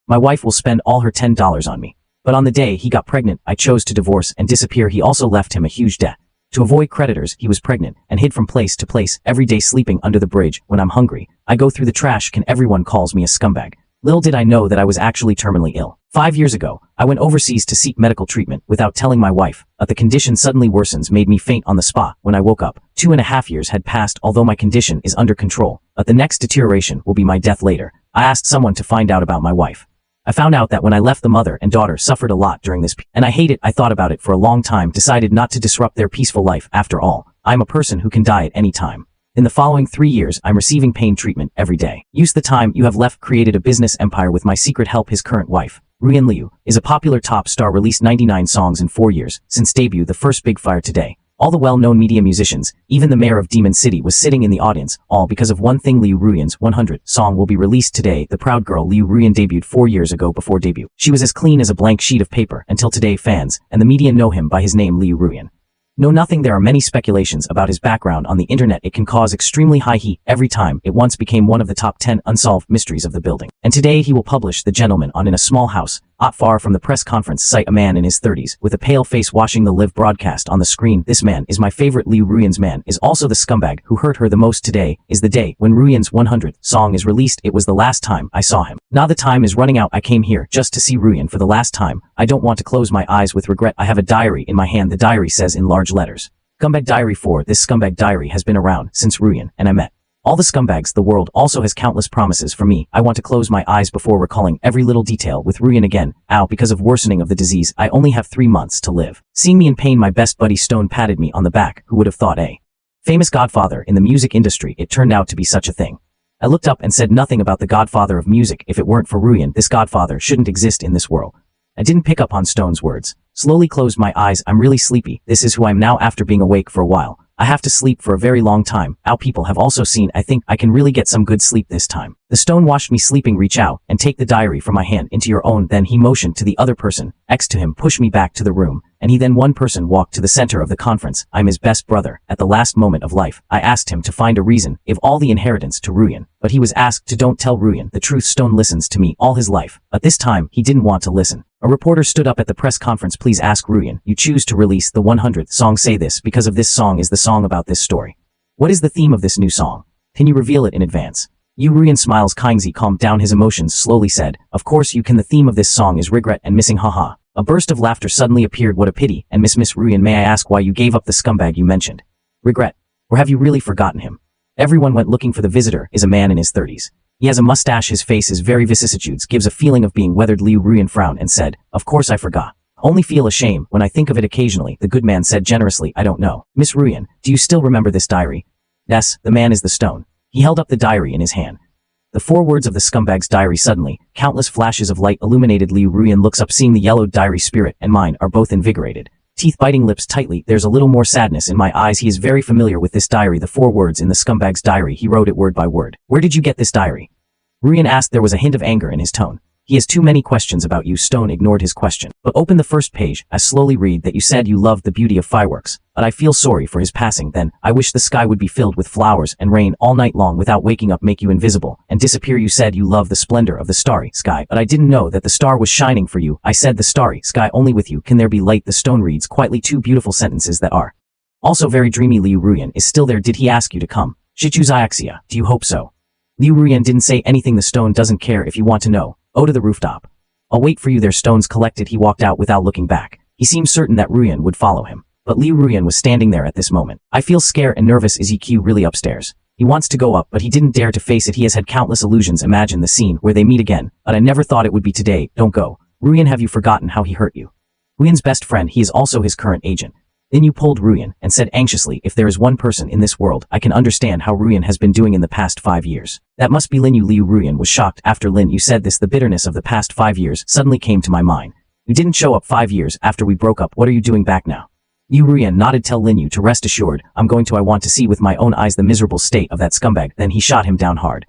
My wife will spend all her $10 on me. But on the day he got pregnant, I chose to divorce and disappear. He also left him a huge debt. To avoid creditors, he was pregnant and hid from place to place, every day sleeping under the bridge. When I'm hungry, I go through the trash can. Everyone calls me a scumbag. Little did I know that I was actually terminally ill. 5 years ago, I went overseas to seek medical treatment without telling my wife, but the condition suddenly worsens, made me faint on the spot. When I woke up, 2.5 years had passed. Although my condition is under control, but the next deterioration will be my death later. I asked someone to find out about my wife. I found out that when I left, the mother and daughter suffered a lot during this, and I hate it. I thought about it for a long time, decided not to disrupt their peaceful life. After all, I'm a person who can die at any time. In the following 3 years, I'm receiving pain treatment every day. Use the time you have left, created a business empire with my secret help. His current wife, Ruyan Liu, is a popular top star, released 99 songs in 4 years since debut. The first big fire today. All the well-known media musicians, even the mayor of Demon City was sitting in the audience, all because of one thing. Liu Ruyan's 100th song will be released today. The proud girl Liu Ruyan debuted 4 years ago. Before debut, she was as clean as a blank sheet of paper. Until today, fans and the media know him by his name, Liu Ruyan. Know nothing. There are many speculations about his background on the internet. It can cause extremely high heat every time. It once became one of the top 10 unsolved mysteries of the building. And today he will publish the gentleman on in a small house, not far from the press conference site. A man in his 30s with a pale face watching the live broadcast on the screen. This man is my favorite. Liu Ruyan's man is also the scumbag who hurt her the most. Today is the day when Ruyan's 100th song is released. It was the last time I saw him. Now the time is running out. I came here just to see Ruyan for the last time. I don't want to close my eyes with regret. I have a diary in my hand. The diary says in large letters, Scumbag Diary 4. This scumbag diary has been around since Ruyan and I met. All the scumbags. The world also has countless promises for me. I want to close my eyes before recalling every little detail with Ruyan again. Ow, because of worsening of the disease, I only have 3 months to live. Seeing me in pain, my best buddy Stone patted me on the back. Who would have thought a famous godfather in the music industry? It turned out to be such a thing. I looked up and said nothing about the godfather of music. If it weren't for Ruyan, this godfather shouldn't exist in this world. I didn't pick up on Stone's words. Slowly closed my eyes. I'm really sleepy. This is who I'm now after being awake for a while. I have to sleep for a very long time. Ow, people have also seen. I think I can really get some good sleep this time. The Stone watched me sleeping. Reach out and take the diary from my hand into your own. Then he motioned to the other person next to him, push me back to the room, and he then one person walked to the center of the conference. I'm his best brother. At the last moment of life, I asked him to find a reason, give all the inheritance to Ruyan, but he was asked to don't tell Ruyan the truth. Stone listens to me all his life, but this time he didn't want to listen. A reporter stood up at the press conference. Please ask Ruyan. You choose to release the 100th song. Say this because of this song is the song about this story. What is the theme of this new song? Can you reveal it in advance? Ruyan smiles kindly, calmed down his emotions, slowly said, of course you can. The theme of this song is regret and missing. Haha. A burst of laughter suddenly appeared. What a pity. And Miss Ruyan, may I ask why you gave up the scumbag you mentioned? Regret? Or have you really forgotten him? Everyone went looking for the visitor. Is a man in his 30s. He has a mustache. His face is very vicissitudes, gives a feeling of being weathered. Liu Ruyan frowned and said, of course I forgot. Only feel ashamed when I think of it occasionally. The good man said generously, I don't know. Miss Ruyan, do you still remember this diary? Yes, the man is the Stone. He held up the diary in his hand. The 4 words of the scumbag's diary. Suddenly, countless flashes of light illuminated. Liu Ruyan looks up, seeing the yellowed diary. Spirit and mind are both invigorated. Teeth biting, lips tightly. There's a little more sadness in my eyes. He is very familiar with this diary. The 4 words in the scumbag's diary. He wrote it word by word. Where did you get this diary? Ruyan asked. There was a hint of anger in his tone. He has too many questions about you. Stone ignored his question, but opened the first page. I slowly read that you said you loved the beauty of fireworks, but I feel sorry for his passing. Then, I wish the sky would be filled with flowers and rain all night long without waking up, make you invisible and disappear. You said you love the splendor of the starry sky, but I didn't know that the star was shining for you. I said the starry sky only with you can there be light. The Stone reads quietly 2 beautiful sentences that are also very dreamy. Liu Ruyan is still there. Did he ask you to come? Shichuzayaxia, do you hope so? Liu Ruyan didn't say anything. The Stone doesn't care if you want to know. Oh, to the rooftop. I'll wait for you there. Stones collected. He walked out without looking back. He seemed certain that Ruyan would follow him. But Liu Ruyan was standing there at this moment. I feel scared and nervous. Is EQ really upstairs? He wants to go up, but he didn't dare to face it. He has had countless illusions. Imagine the scene where they meet again, but I never thought it would be today. Don't go. Ruyan, have you forgotten how he hurt you? Ruyan's best friend. He is also his current agent. Then you pulled Ruyan and said anxiously, if there is one person in this world I can understand how Ruyan has been doing in the past 5 years, that must be Lin Yu. Liu Ruyan was shocked. After Lin Yu said this, the bitterness of the past 5 years suddenly came to my mind. You didn't show up 5 years after we broke up. What are you doing back now? Liu Ruyan nodded. Tell Lin Yu to rest assured. I'm going to. I want to see with my own eyes the miserable state of that scumbag. Then he shot him down hard.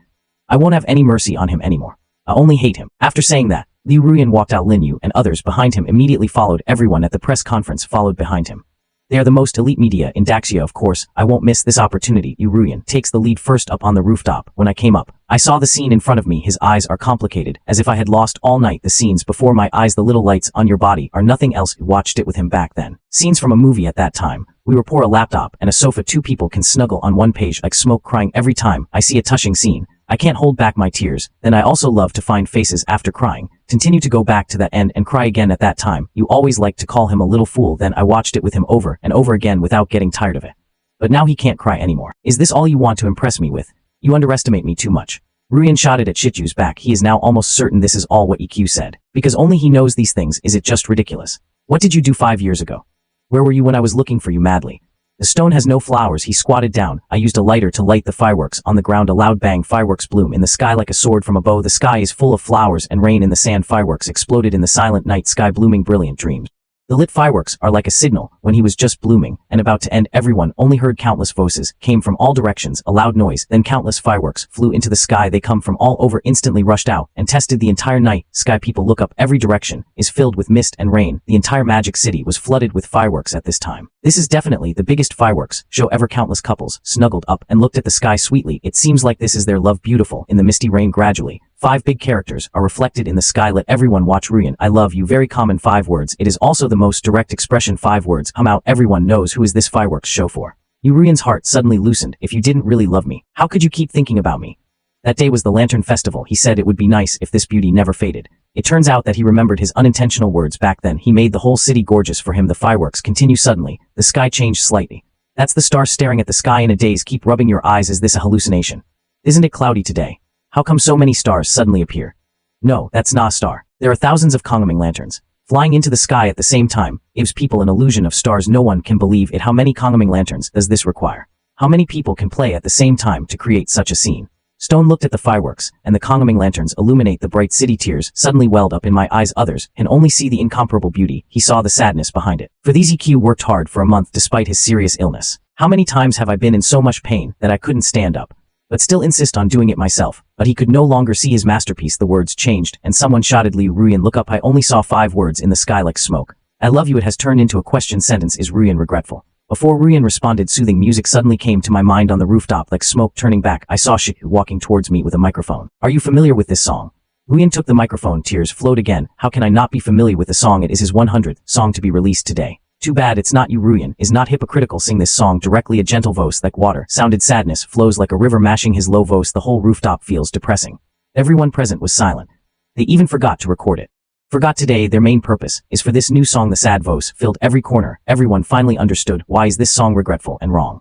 I won't have any mercy on him anymore. I only hate him. After saying that, Liu Ruyan walked out. Lin Yu and others behind him immediately followed. Everyone at the press conference followed behind him. They are the most elite media in Daxia, of course. I won't miss this opportunity. Ruyan takes the lead first up on the rooftop. When I came up, I saw the scene in front of me. His eyes are complicated, as if I had lost all night. The scenes before my eyes, the little lights on your body are nothing else. We watched it with him back then. Scenes from a movie at that time. We were poor, a laptop and a sofa. Two people can snuggle on one page like smoke, crying every time I see a touching scene. I can't hold back my tears. Then I also love to find faces after crying. Continue to go back to that end and cry again. At that time, you always like to call him a little fool. Then I watched it with him over and over again without getting tired of it. But now he can't cry anymore. Is this all you want to impress me with? You underestimate me too much. Ruyan shot it at Shichu's back. He is now almost certain this is all what EQ said. Because only he knows these things. Is it just ridiculous? What did you do 5 years ago? Where were you when I was looking for you madly? The stone has no flowers. He squatted down. I used a lighter to light the fireworks. On the ground, a loud bang. Fireworks bloom in the sky like a sword from a bow. The sky is full of flowers and rain in the sand. Fireworks exploded in the silent night sky, blooming brilliant dreams. The lit fireworks are like a signal. When he was just blooming and about to end, everyone only heard countless voices came from all directions, a loud noise, then countless fireworks flew into the sky. They come from all over, instantly rushed out and tested the entire night sky. People look up, every direction is filled with mist and rain. The entire magic city was flooded with fireworks at this time. This is definitely the biggest fireworks show ever. Countless couples snuggled up and looked at the sky sweetly. It seems like this is their love. Beautiful in the misty rain. Gradually, 5 big characters are reflected in the sky. Let everyone watch. Ruyan, I love you. Very common 5 words. It is also the most direct expression. 5 words come out. Everyone knows who is this fireworks show for. Ruyan's heart suddenly loosened. If you didn't really love me, how could you keep thinking about me? That day was the Lantern Festival. He said it would be nice if this beauty never faded. It turns out that he remembered his unintentional words back then. He made the whole city gorgeous for him. The fireworks continue. Suddenly, the sky changed slightly. That's the stars staring at the sky in a daze. Keep rubbing your eyes. Is this a hallucination? Isn't it cloudy today? How come so many stars suddenly appear? No, that's not a star. There are thousands of Kongming lanterns flying into the sky at the same time. Gives people an illusion of stars. No one can believe it. How many Kongming lanterns does this require? How many people can play at the same time to create such a scene? Stone looked at the fireworks, and the Kongming lanterns illuminate the bright city. Tears suddenly welled up in my eyes. Others can only see the incomparable beauty. He saw the sadness behind it. For these EQ worked hard for a month despite his serious illness. How many times have I been in so much pain that I couldn't stand up, but still insist on doing it myself? But he could no longer see his masterpiece. The words changed, and someone shouted, Ruyan, look up. I only saw 5 words in the sky like smoke. I love you. It has turned into a question sentence. Is Ruyan regretful? Before Ruyan responded, soothing music suddenly came to my mind. On the rooftop like smoke. Turning back, I saw Shichu walking towards me with a microphone. Are you familiar with this song? Ruyan took the microphone. Tears flowed again. How can I not be familiar with the song? It is his 100th song to be released today. Too bad it's not you. Ruyan is not hypocritical. Sing this song directly. A gentle voice like water sounded. Sadness flows like a river, mashing his low voice. The whole rooftop feels depressing. Everyone present was silent. They even forgot to record it. Forgot today their main purpose is for this new song. The sad voice filled every corner. Everyone finally understood. Why is this song regretful and wrong?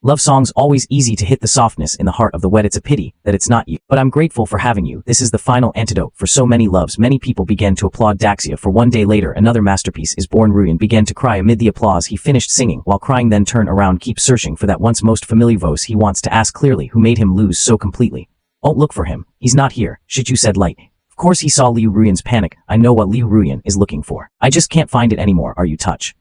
Love songs always easy to hit the softness in the heart of the wet. It's a pity that it's not you. But I'm grateful for having you. This is the final antidote for so many loves. Many people began to applaud Daxia for one day later. Another masterpiece is born. Ruyan began to cry amid the applause. He finished singing while crying, then turn around, keep searching for that once most familiar voice. He wants to ask clearly who made him lose so completely. Oh, look for him. He's not here, Shichu said lightly. Of course he saw Ruyan's panic. I know what Ruyan is looking for. I just can't find it anymore. Are you touch?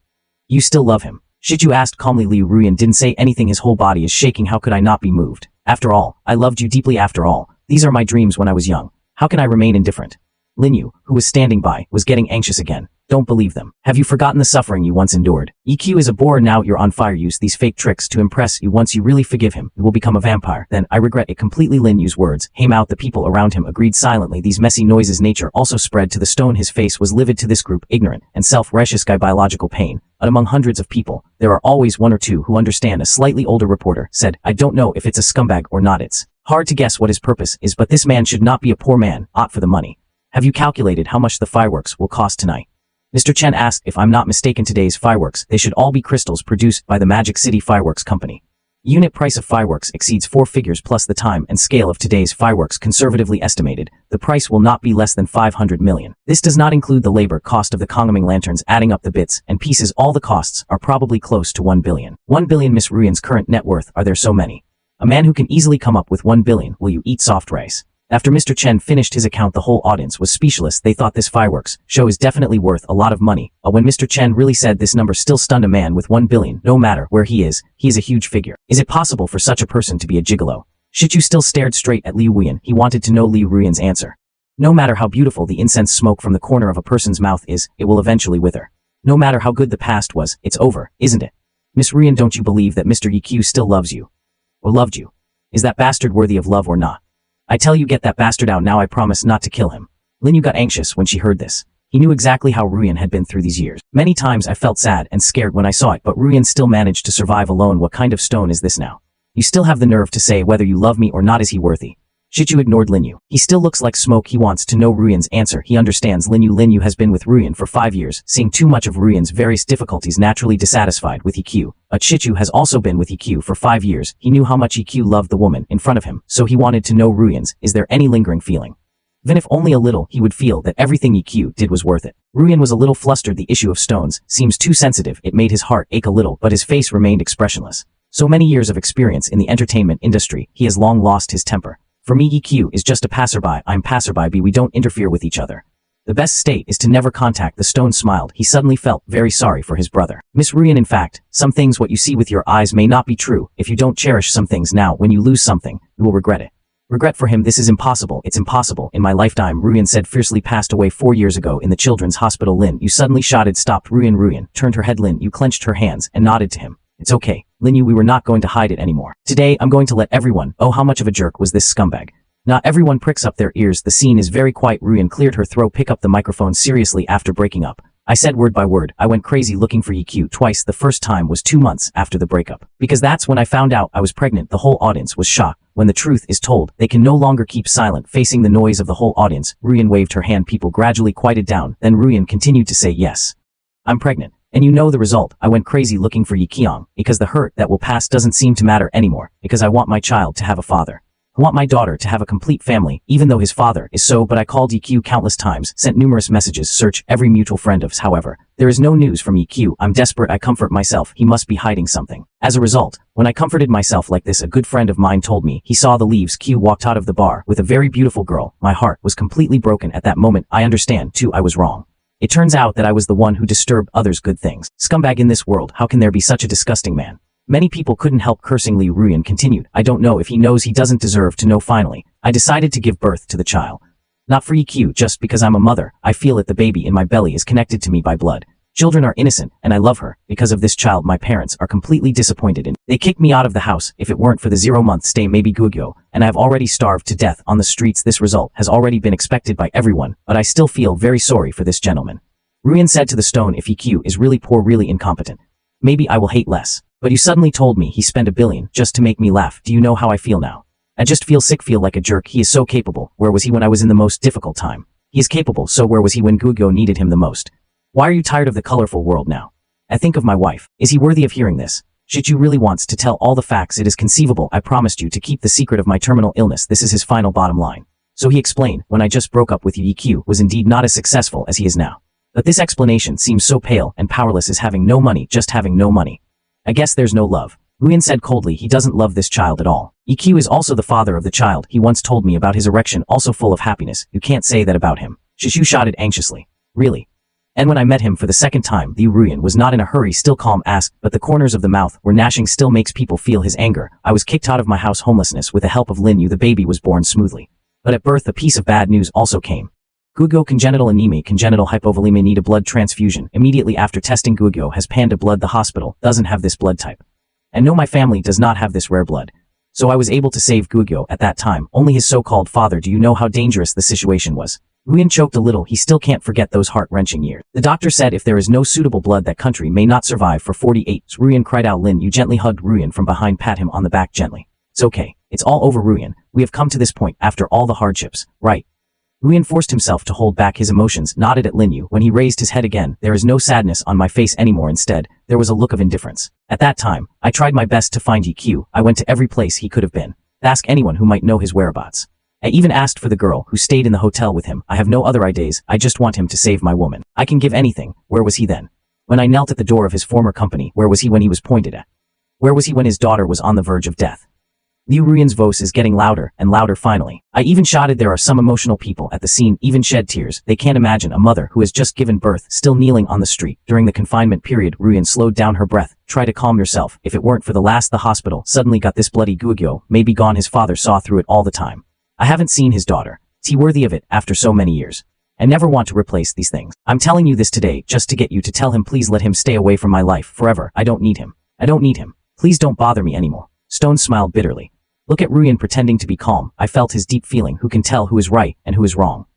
You still love him? Shichu asked calmly. Ruyan didn't say anything. His whole body is shaking. How could I not be moved? After all, I loved you deeply. After all, these are my dreams when I was young. How can I remain indifferent? Linyu, who was standing by, was getting anxious again. Don't believe them. Have you forgotten the suffering you once endured? EQ is a bore. Now you're on fire. Use these fake tricks to impress you. Once you really forgive him, you will become a vampire. Then I regret it completely. Linyu's words came out. The people around him agreed silently. These messy noises. Nature also spread to the stone. His face was livid. To this group, ignorant and self-righteous guy, biological pain. But among hundreds of people, there are always 1 or 2 who understand. A slightly older reporter said, I don't know if it's a scumbag or not. It's hard to guess what his purpose is, but this man should not be a poor man, out for the money. Have you calculated how much the fireworks will cost tonight? Mr. Chen asked. If I'm not mistaken, today's fireworks, they should all be crystals produced by the Magic City Fireworks Company. Unit price of fireworks exceeds 4 figures plus the time and scale of today's fireworks. Conservatively estimated, the price will not be less than 500 million. This does not include the labor cost of the Kongming lanterns. Adding up the bits and pieces, all the costs are probably close to 1 billion. 1 billion. Miss Ruyan's current net worth. Are there so many? A man who can easily come up with 1 billion. Will you eat soft rice? After Mr. Chen finished his account, the whole audience was speechless. They thought this fireworks show is definitely worth a lot of money. But when Mr. Chen really said this number, still stunned a man with 1 billion. No matter where he is a huge figure. Is it possible for such a person to be a gigolo? Shichu still stared straight at Ruyan. He wanted to know Ruyan's answer. No matter how beautiful the incense smoke from the corner of a person's mouth is, it will eventually wither. No matter how good the past was, it's over, isn't it? Miss Ruyan, don't you believe that Mr. EQ still loves you? Or loved you? Is that bastard worthy of love or not? I tell you, get that bastard out now. I promise not to kill him. Lin Yu got anxious when she heard this. He knew exactly how Ruyan had been through these years. Many times I felt sad and scared when I saw it, but Ruyan still managed to survive alone. What kind of stone is this now? You still have the nerve to say whether you love me or not. Is he worthy? Shichu ignored Lin Yu. He still looks like smoke. He wants to know Ruyan's answer. He understands Lin Yu. Lin Yu has been with Ruyan for 5 years, seeing too much of Ruyan's various difficulties, naturally dissatisfied with EQ. But Shichu has also been with EQ for 5 years. He knew how much EQ loved the woman in front of him, so he wanted to know Ruyan's. Is there any lingering feeling? Even if only a little, he would feel that everything EQ did was worth it. Ruyan was a little flustered. The issue of stones seems too sensitive. It made his heart ache a little, but his face remained expressionless. So many years of experience in the entertainment industry, he has long lost his temper. For me, EQ is just a passerby. I'm passerby B. We don't interfere with each other. The best state is to never contact. The stone smiled. He suddenly felt very sorry for his brother. Miss Ruyan, in fact, some things what you see with your eyes may not be true. If you don't cherish some things now, when you lose something, you will regret it. Regret for him, this is impossible. It's impossible. In my lifetime, Ruyan said fiercely, passed away 4 years ago in the children's hospital. Lin Yu suddenly shouted, stopped. Ruyan turned her head. Lin Yu clenched her hands and nodded to him. It's okay, Lin Yu, we were not going to hide it anymore. Today, I'm going to let everyone. Oh, how much of a jerk was this scumbag? Not everyone pricks up their ears. The scene is very quiet. Ruyan cleared her throat. Pick up the microphone seriously. After breaking up, I said word by word, I went crazy looking for EQ twice. The first time was 2 months after the breakup. Because that's when I found out I was pregnant. The whole audience was shocked. When the truth is told, they can no longer keep silent, facing the noise of the whole audience. Ruyan waved her hand. People gradually quieted down. Then Ruyan continued to say, yes, I'm pregnant. And you know the result. I went crazy looking for Yi Qiang, because the hurt that will pass doesn't seem to matter anymore, because I want my child to have a father. I want my daughter to have a complete family, even though his father is so. But I called EQ countless times, sent numerous messages, search every mutual friend of his. However, there is no news from EQ. I'm desperate. I comfort myself. He must be hiding something. As a result, when I comforted myself like this, a good friend of mine told me he saw the leaves. Q walked out of the bar with a very beautiful girl. My heart was completely broken at that moment. I understand, too, I was wrong. It turns out that I was the one who disturbed others' good things. Scumbag in this world, how can there be such a disgusting man? Many people couldn't help cursing. Li Ruyan continued. I don't know if he knows. He doesn't deserve to know. Finally, I decided to give birth to the child. Not for EQ, just because I'm a mother. I feel it. The baby in my belly is connected to me by blood. Children are innocent, and I love her. Because of this child, my parents are completely disappointed in. They kicked me out of the house. If it weren't for the 0-month stay, maybe Gugyo, and I have already starved to death on the streets. This result has already been expected by everyone, but I still feel very sorry for this gentleman. Ruyan said to the stone, if EQ is really poor, really incompetent, maybe I will hate less. But you suddenly told me he spent $1 billion just to make me laugh. Do you know how I feel now? I just feel sick, feel like a jerk. He is so capable. Where was he when I was in the most difficult time? He is capable, so where was he when Gugyo needed him the most? Why are you tired of the colorful world now? I think of my wife. Is he worthy of hearing this? Shichu really wants to tell all the facts. It is conceivable. I promised you to keep the secret of my terminal illness. This is his final bottom line. So he explained, when I just broke up with you, EQ was indeed not as successful as he is now. But this explanation seems so pale and powerless as having no money, just having no money. I guess there's no love. Ruyan said coldly. He doesn't love this child at all. EQ is also the father of the child. He once told me about his erection, also full of happiness. You can't say that about him. Shishu shouted anxiously. Really? And when I met him for the second time, Li Ruyan was not in a hurry, still calm, asked, but the corners of the mouth were gnashing. Still makes people feel his anger. I was kicked out of my house homelessness with the help of Lin Yu. The baby was born smoothly. But at birth, a piece of bad news also came. Gugyo congenital anemia, congenital hypovolemia, need a blood transfusion. Immediately after testing, Gugyo has panda blood. The hospital doesn't have this blood type. And no, my family does not have this rare blood. So I was able to save Gugyo at that time, only his so-called father. Do you know how dangerous the situation was? Ruyan choked a little. He still can't forget those heart-wrenching years. The doctor said if there is no suitable blood, that country may not survive for 48. Ruyan cried out. Lin Yu gently hugged Ruyan from behind, pat him on the back gently. It's okay. It's all over, Ruyan. We have come to this point after all the hardships, right? Ruyan forced himself to hold back his emotions, nodded at Lin Yu. When he raised his head again, there is no sadness on my face anymore. Instead, there was a look of indifference. At that time, I tried my best to find EQ. I went to every place he could have been. Ask anyone who might know his whereabouts. I even asked for the girl who stayed in the hotel with him. I have no other ideas. I just want him to save my woman. I can give anything. Where was he then? When I knelt at the door of his former company, where was he when he was pointed at? Where was he when his daughter was on the verge of death? Li Ruyan's voice is getting louder and louder. Finally, I even shouted. There are some emotional people at the scene, even shed tears. They can't imagine a mother who has just given birth still kneeling on the street during the confinement period. Ruyan slowed down her breath. Try to calm yourself. If it weren't for the hospital suddenly got this bloody Gugyo may be gone. His father saw through it all the time. I haven't seen his daughter. Is he worthy of it after so many years? I never want to replace these things. I'm telling you this today just to get you to tell him, please let him stay away from my life forever. I don't need him. I don't need him. Please don't bother me anymore. Stone smiled bitterly. Look at Ruyan pretending to be calm. I felt his deep feeling. Who can tell who is right and who is wrong?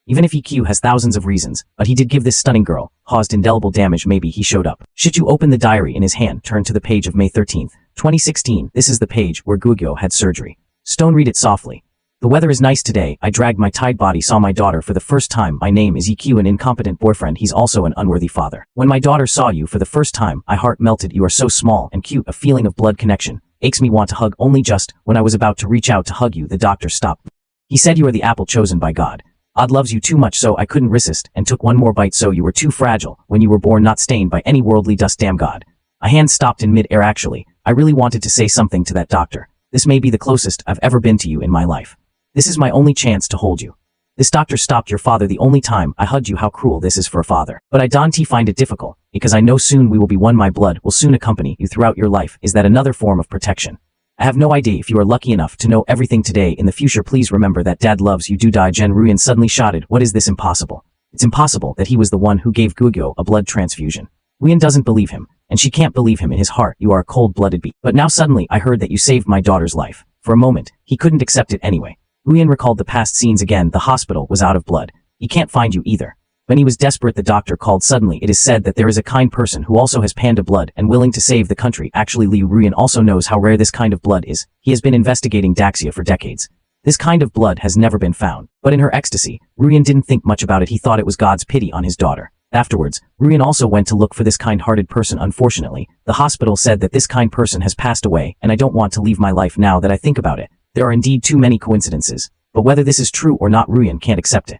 Even if EQ has thousands of reasons, but he did give this stunning girl, caused indelible damage. Maybe he showed up. Shichu opened the diary in his hand, turned to the page of May 13th, 2016. This is the page where Gugyo had surgery. Stone read it softly. The weather is nice today. I dragged my tied body, saw my daughter for the first time. My name is EQ, an incompetent boyfriend. He's also an unworthy father. When my daughter saw you for the first time, my heart melted. You are so small and cute. A feeling of blood connection aches me want to hug. Only just when I was about to reach out to hug you, the doctor stopped. He said you are the apple chosen by God. God loves you too much, so I couldn't resist and took one more bite. So you were too fragile when you were born, not stained by any worldly dust. Damn God. A hand stopped in mid-air. Actually, I really wanted to say something to that doctor. This may be the closest I've ever been to you in my life. This is my only chance to hold you. This doctor stopped your father the only time I hugged you. How cruel this is for a father. But I don't find it difficult, because I know soon we will be one. My blood will soon accompany you throughout your life. Is that another form of protection? I have no idea if you are lucky enough to know everything today. In the future, please remember that Dad loves you. Do die. Jen Ruyan suddenly shouted. What is this? Impossible. It's impossible that he was the one who gave Gugyo a blood transfusion. Ruyan doesn't believe him, and she can't believe him. In his heart, you are a cold-blooded beast. But now suddenly I heard that you saved my daughter's life. For a moment, he couldn't accept it anyway. Ruyan recalled the past scenes again. The hospital was out of blood. He can't find you either. When he was desperate, the doctor called. Suddenly it is said that there is a kind person who also has panda blood and willing to save the country. Actually, Liu Ruyan also knows how rare this kind of blood is. He has been investigating Daxia for decades. This kind of blood has never been found. But in her ecstasy, Ruyan didn't think much about it. He thought it was God's pity on his daughter. Afterwards, Ruyan also went to look for this kind-hearted person. Unfortunately, the hospital said that this kind person has passed away, and I don't want to leave my life. Now that I think about it, there are indeed too many coincidences. But whether this is true or not, Ruyan can't accept it.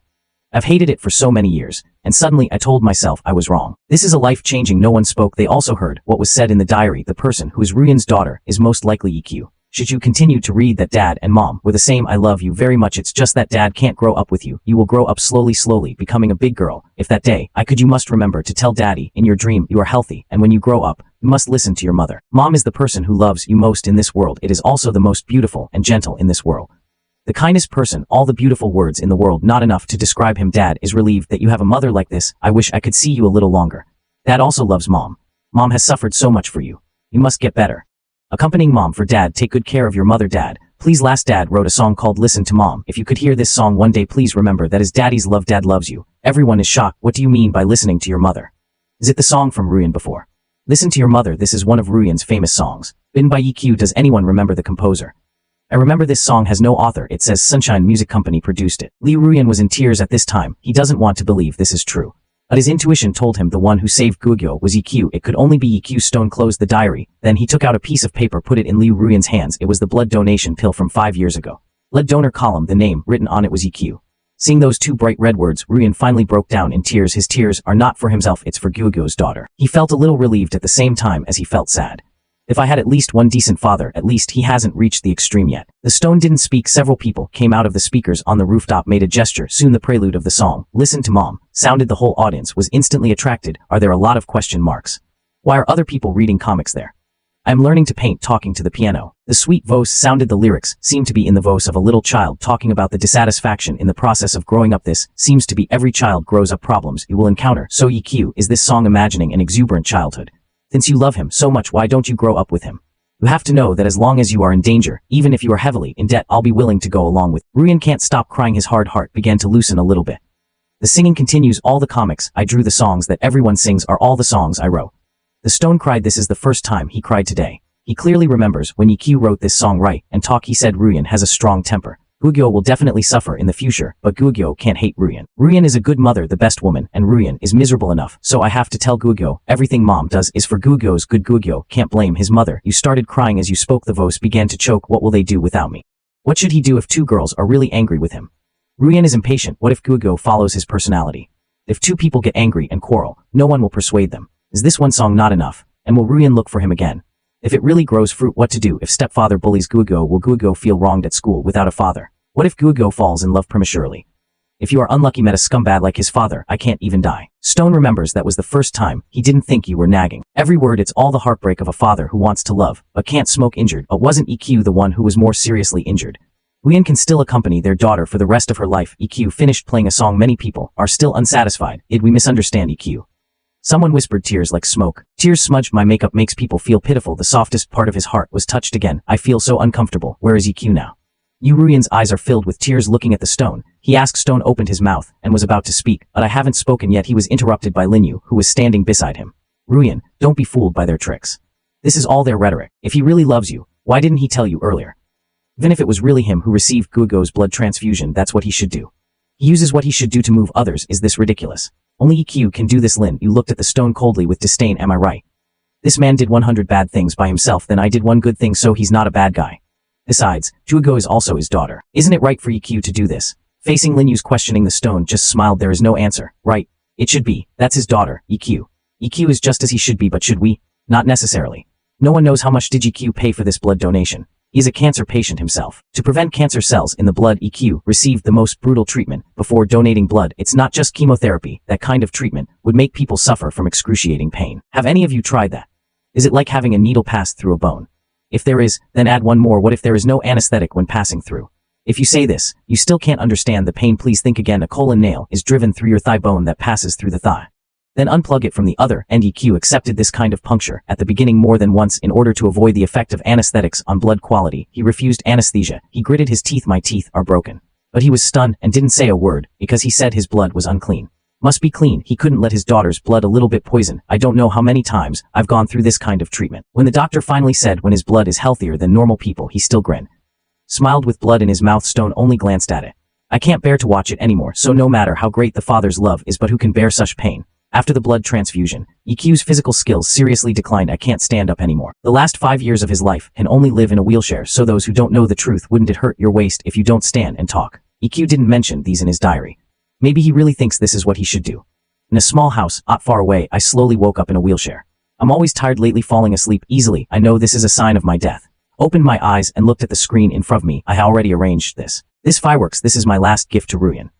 I've hated it for so many years, and suddenly I told myself I was wrong. This is a life-changing. No one spoke. They also heard what was said in the diary. The person who is Ruyan's daughter is most likely EQ. Should you continue to read that Dad and Mom were the same? I love you very much. It's just that Dad can't grow up with you. You will grow up slowly, becoming a big girl. If that day I could, you must remember to tell Daddy in your dream you are healthy, and when you grow up, you must listen to your mother. Mom is the person who loves you most in this world. It is also the most beautiful and gentle in this world. The kindest person, all the beautiful words in the world, not enough to describe him. Dad is relieved that you have a mother like this. I wish I could see you a little longer. Dad also loves Mom. Mom has suffered so much for you. You must get better. Accompanying Mom for Dad. Take good care of your mother. Dad, please. Last Dad wrote a song called Listen to Mom. If you could hear this song one day, please remember that is Daddy's love. Dad loves you. Everyone is shocked. What do you mean by listening to your mother? Is it the song from Ruyan before? Listen to your mother. This is one of Ruyan's famous songs. Written by EQ. Does anyone remember the composer? I remember this song has no author. It says Sunshine Music Company produced it. Liu Ruyan was in tears at this time. He doesn't want to believe this is true. But his intuition told him the one who saved Gugyo was EQ. It could only be EQ. Stone closed the diary. Then he took out a piece of paper, put it in Liu Ruyan's hands. It was the blood donation pill from 5 years ago. Blood donor column. The name written on it was EQ. Seeing those two bright red words, Ruyan finally broke down in tears. His tears are not for himself, it's for Gugyo's daughter. He felt a little relieved at the same time as he felt sad. If I had at least one decent father, at least he hasn't reached the extreme yet. The stone didn't speak. Several people came out of the speakers on the rooftop, made a gesture. Soon the prelude of the song, Listen to Mom, sounded. The whole audience was instantly attracted. Are there a lot of question marks? Why are other people reading comics there? I am learning to paint, talking to the piano. The sweet voice sounded. The lyrics seemed to be in the voice of a little child talking about the dissatisfaction in the process of growing up. This seems to be every child grows up, problems you will encounter. So EQ, is this song imagining an exuberant childhood? Since you love him so much, why don't you grow up with him? You have to know that as long as you are in danger, even if you are heavily in debt, I'll be willing to go along with. Ruyan can't stop crying. His hard heart began to loosen a little bit. The singing continues. All the comics I drew, the songs that everyone sings, are all the songs I wrote. The stone cried. This is the first time he cried today. He clearly remembers when EQ wrote this song. Right and talk, he said. Ruyan has a strong temper. Gugyo will definitely suffer in the future, but Gugyo can't hate Ruyan. Ruyan is a good mother, the best woman, and Ruyan is miserable enough, so I have to tell Gugyo everything Mom does is for Gugyo's good. Gugyo can't blame his mother. You started crying as you spoke. The voice began to choke. What will they do without me? What should he do if two girls are really angry with him? Ruyan is impatient. What if Gugyo follows his personality? If two people get angry and quarrel, no one will persuade them. Is this one song not enough? And will Ruyan look for him again? If it really grows fruit, what to do if stepfather bullies Gugyo? Will Gugyo feel wronged at school without a father? What if Gugyo falls in love prematurely? If you are unlucky, met a scumbag like his father, I can't even die. Stone remembers that was the first time he didn't think you were nagging. Every word, it's all the heartbreak of a father who wants to love, but can't smoke. Injured, but wasn't EQ the one who was more seriously injured? Ruyan can still accompany their daughter for the rest of her life. EQ finished playing a song. Many people are still unsatisfied. Did we misunderstand EQ? Someone whispered tears like smoke. Tears smudged my makeup makes people feel pitiful. The softest part of his heart was touched again. I feel so uncomfortable. Where is EQ now? Ruyen's eyes are filled with tears looking at the stone. He asked. Stone opened his mouth and was about to speak, but I haven't spoken yet. He was interrupted by Linyu, who was standing beside him. Ruyen, don't be fooled by their tricks. This is all their rhetoric. If he really loves you, why didn't he tell you earlier? Even if it was really him who received Guogo's blood transfusion, that's what he should do. He uses what he should do to move others. Is this ridiculous? Only EQ can do this. Lin, you looked at the stone coldly with disdain. Am I right? This man did 100 bad things by himself, then I did one good thing, so he's not a bad guy. Besides, Guogo is also his daughter. Isn't it right for EQ to do this? Facing Linyu's questioning, the stone just smiled. There is no answer. Right. It should be. That's his daughter, EQ. EQ is just as he should be, but should we? Not necessarily. No one knows how much did EQ pay for this blood donation. He is a cancer patient himself. To prevent cancer cells in the blood, EQ received the most brutal treatment before donating blood. It's not just chemotherapy. That kind of treatment would make people suffer from excruciating pain. Have any of you tried that? Is it like having a needle pass through a bone? If there is, then add one more. What if there is no anesthetic when passing through? If you say this, you still can't understand the pain. Please think again. A colon nail is driven through your thigh bone that passes through the thigh. Then unplug it from the other end. EQ accepted this kind of puncture at the beginning more than once in order to avoid the effect of anesthetics on blood quality. He refused anesthesia. He gritted his teeth. My teeth are broken. But he was stunned and didn't say a word because he said his blood was unclean. Must be clean. He couldn't let his daughter's blood a little bit poison. I don't know how many times I've gone through this kind of treatment. When the doctor finally said when his blood is healthier than normal people, he still grinned. Smiled with blood in his mouth. Stone only glanced at it. I can't bear to watch it anymore. So no matter how great the father's love is, but who can bear such pain? After the blood transfusion, EQ's physical skills seriously declined. I can't stand up anymore. The last 5 years of his life can only live in a wheelchair. So those who don't know the truth, wouldn't it hurt your waist if you don't stand and talk? EQ didn't mention these in his diary. Maybe he really thinks this is what he should do. In a small house, not far away, I slowly woke up in a wheelchair. I'm always tired lately, falling asleep easily. I know this is a sign of my death. Opened my eyes and looked at the screen in front of me. I already arranged this. This fireworks, this is my last gift to Ruyen.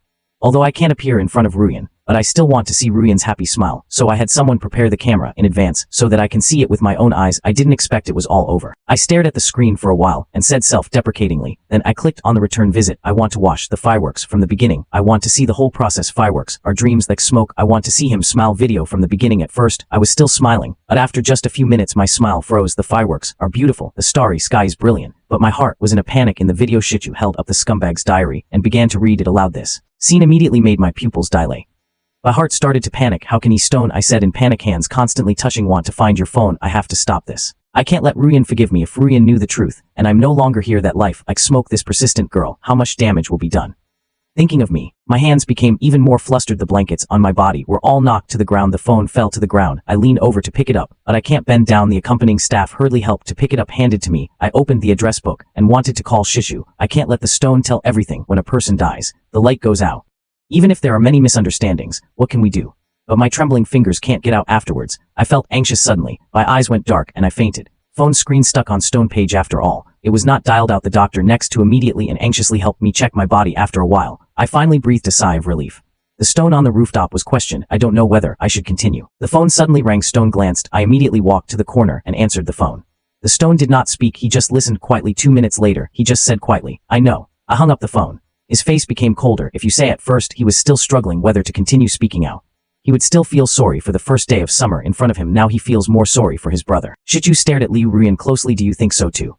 Although I can't appear in front of Ruyen, but I still want to see Ruyen's happy smile, so I had someone prepare the camera in advance so that I can see it with my own eyes. I didn't expect it was all over. I stared at the screen for a while and said self-deprecatingly, then I clicked on the return visit. I want to watch the fireworks from the beginning. I want to see the whole process. Fireworks are dreams like smoke. I want to see him smile. Video from the beginning. At first, I was still smiling, but after just a few minutes my smile froze. The fireworks are beautiful. The starry sky is brilliant, but my heart was in a panic. In the video, Shichu held up the scumbag's diary and began to read it aloud. This scene immediately made my pupils dilate. My heart started to panic. How can he? Stone, I said in panic, hands constantly touching. Want to find your phone. I have to stop this. I can't let Ruyen forgive me. If Ruyen knew the truth, and I'm no longer here, that life like smoke, this persistent girl, how much damage will be done? Thinking of me, my hands became even more flustered. The blankets on my body were all knocked to the ground. The phone fell to the ground. I leaned over to pick it up, but I can't bend down. The accompanying staff hurriedly helped to pick it up, handed to me. I opened the address book and wanted to call Shishu. I can't let the stone tell everything. When a person dies, the light goes out. Even if there are many misunderstandings, what can we do? But my trembling fingers can't get out. Afterwards, I felt anxious suddenly. My eyes went dark and I fainted. Phone screen stuck on stone page. After all, it was not dialed out. The doctor next to immediately and anxiously helped me check my body. After a while, I finally breathed a sigh of relief. The stone on the rooftop was questioned. I don't know whether I should continue. The phone suddenly rang. Stone glanced. I immediately walked to the corner and answered the phone. The stone did not speak. He just listened quietly. 2 minutes later, he just said quietly, I know. I hung up the phone. His face became colder. If you say at first he was still struggling whether to continue speaking out. He would still feel sorry for the first day of summer in front of him. Now he feels more sorry for his brother. Shichu stared at Liu Ruyen closely. Do you think so too?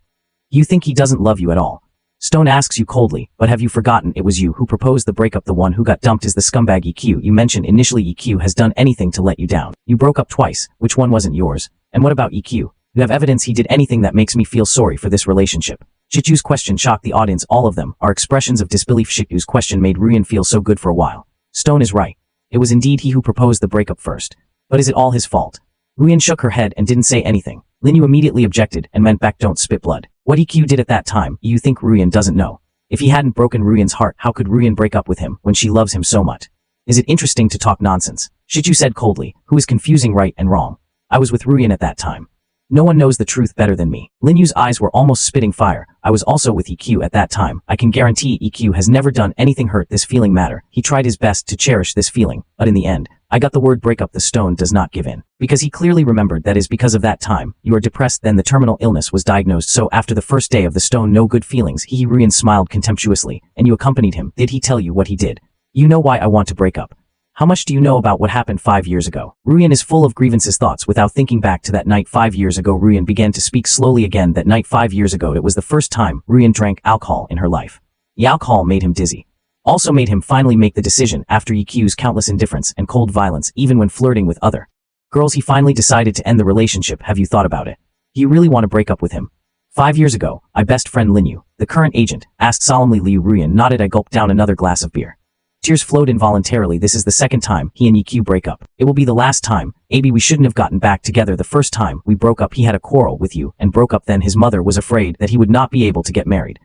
You think he doesn't love you at all? Stone asks you coldly, but have you forgotten it was you who proposed the breakup? The one who got dumped is the scumbag EQ. You mentioned initially EQ has done anything to let you down. You broke up twice. Which one wasn't yours? And what about EQ? You have evidence he did anything that makes me feel sorry for this relationship? Shichu's question shocked the audience. All of them are expressions of disbelief. Shichu's question made Ruyen feel so good for a while. Stone is right. It was indeed he who proposed the breakup first. But is it all his fault? Ruyen shook her head and didn't say anything. Linyu immediately objected and meant back. Don't spit blood. What EQ did at that time, you think Ruyen doesn't know? If he hadn't broken Ruyen's heart, how could Ruyen break up with him when she loves him so much? Is it interesting to talk nonsense? Shichu said coldly, who is confusing right and wrong. I was with Ruyen at that time. No one knows the truth better than me. Linyu's eyes were almost spitting fire. I was also with EQ at that time. I can guarantee EQ has never done anything hurt this feeling matter. He tried his best to cherish this feeling, but in the end, I got the word breakup. The stone does not give in. Because he clearly remembered that is because of that time, you are depressed. Then the terminal illness was diagnosed. So after the first day of the stone, no good feelings. Ruyen smiled contemptuously, and you accompanied him. Did he tell you what he did? You know why I want to break up. How much do you know about what happened 5 years ago? Ruyan is full of grievances thoughts without thinking back to that night 5 years ago. Ruyan began to speak slowly again. That night 5 years ago, it was the first time Ruyan drank alcohol in her life. The alcohol made him dizzy. Also made him finally make the decision after EQ's countless indifference and cold violence even when flirting with other girls. He finally decided to end the relationship. Have you thought about it? Do you really want to break up with him? 5 years ago, my best friend Linyu, the current agent, asked solemnly. Liu Ruyan nodded. I gulped down another glass of beer. Tears flowed involuntarily. This is the second time he and EQ break up. It will be the last time. Maybe we shouldn't have gotten back together. The first time we broke up, he had a quarrel with you and broke up. Then his mother was afraid that he would not be able to get married.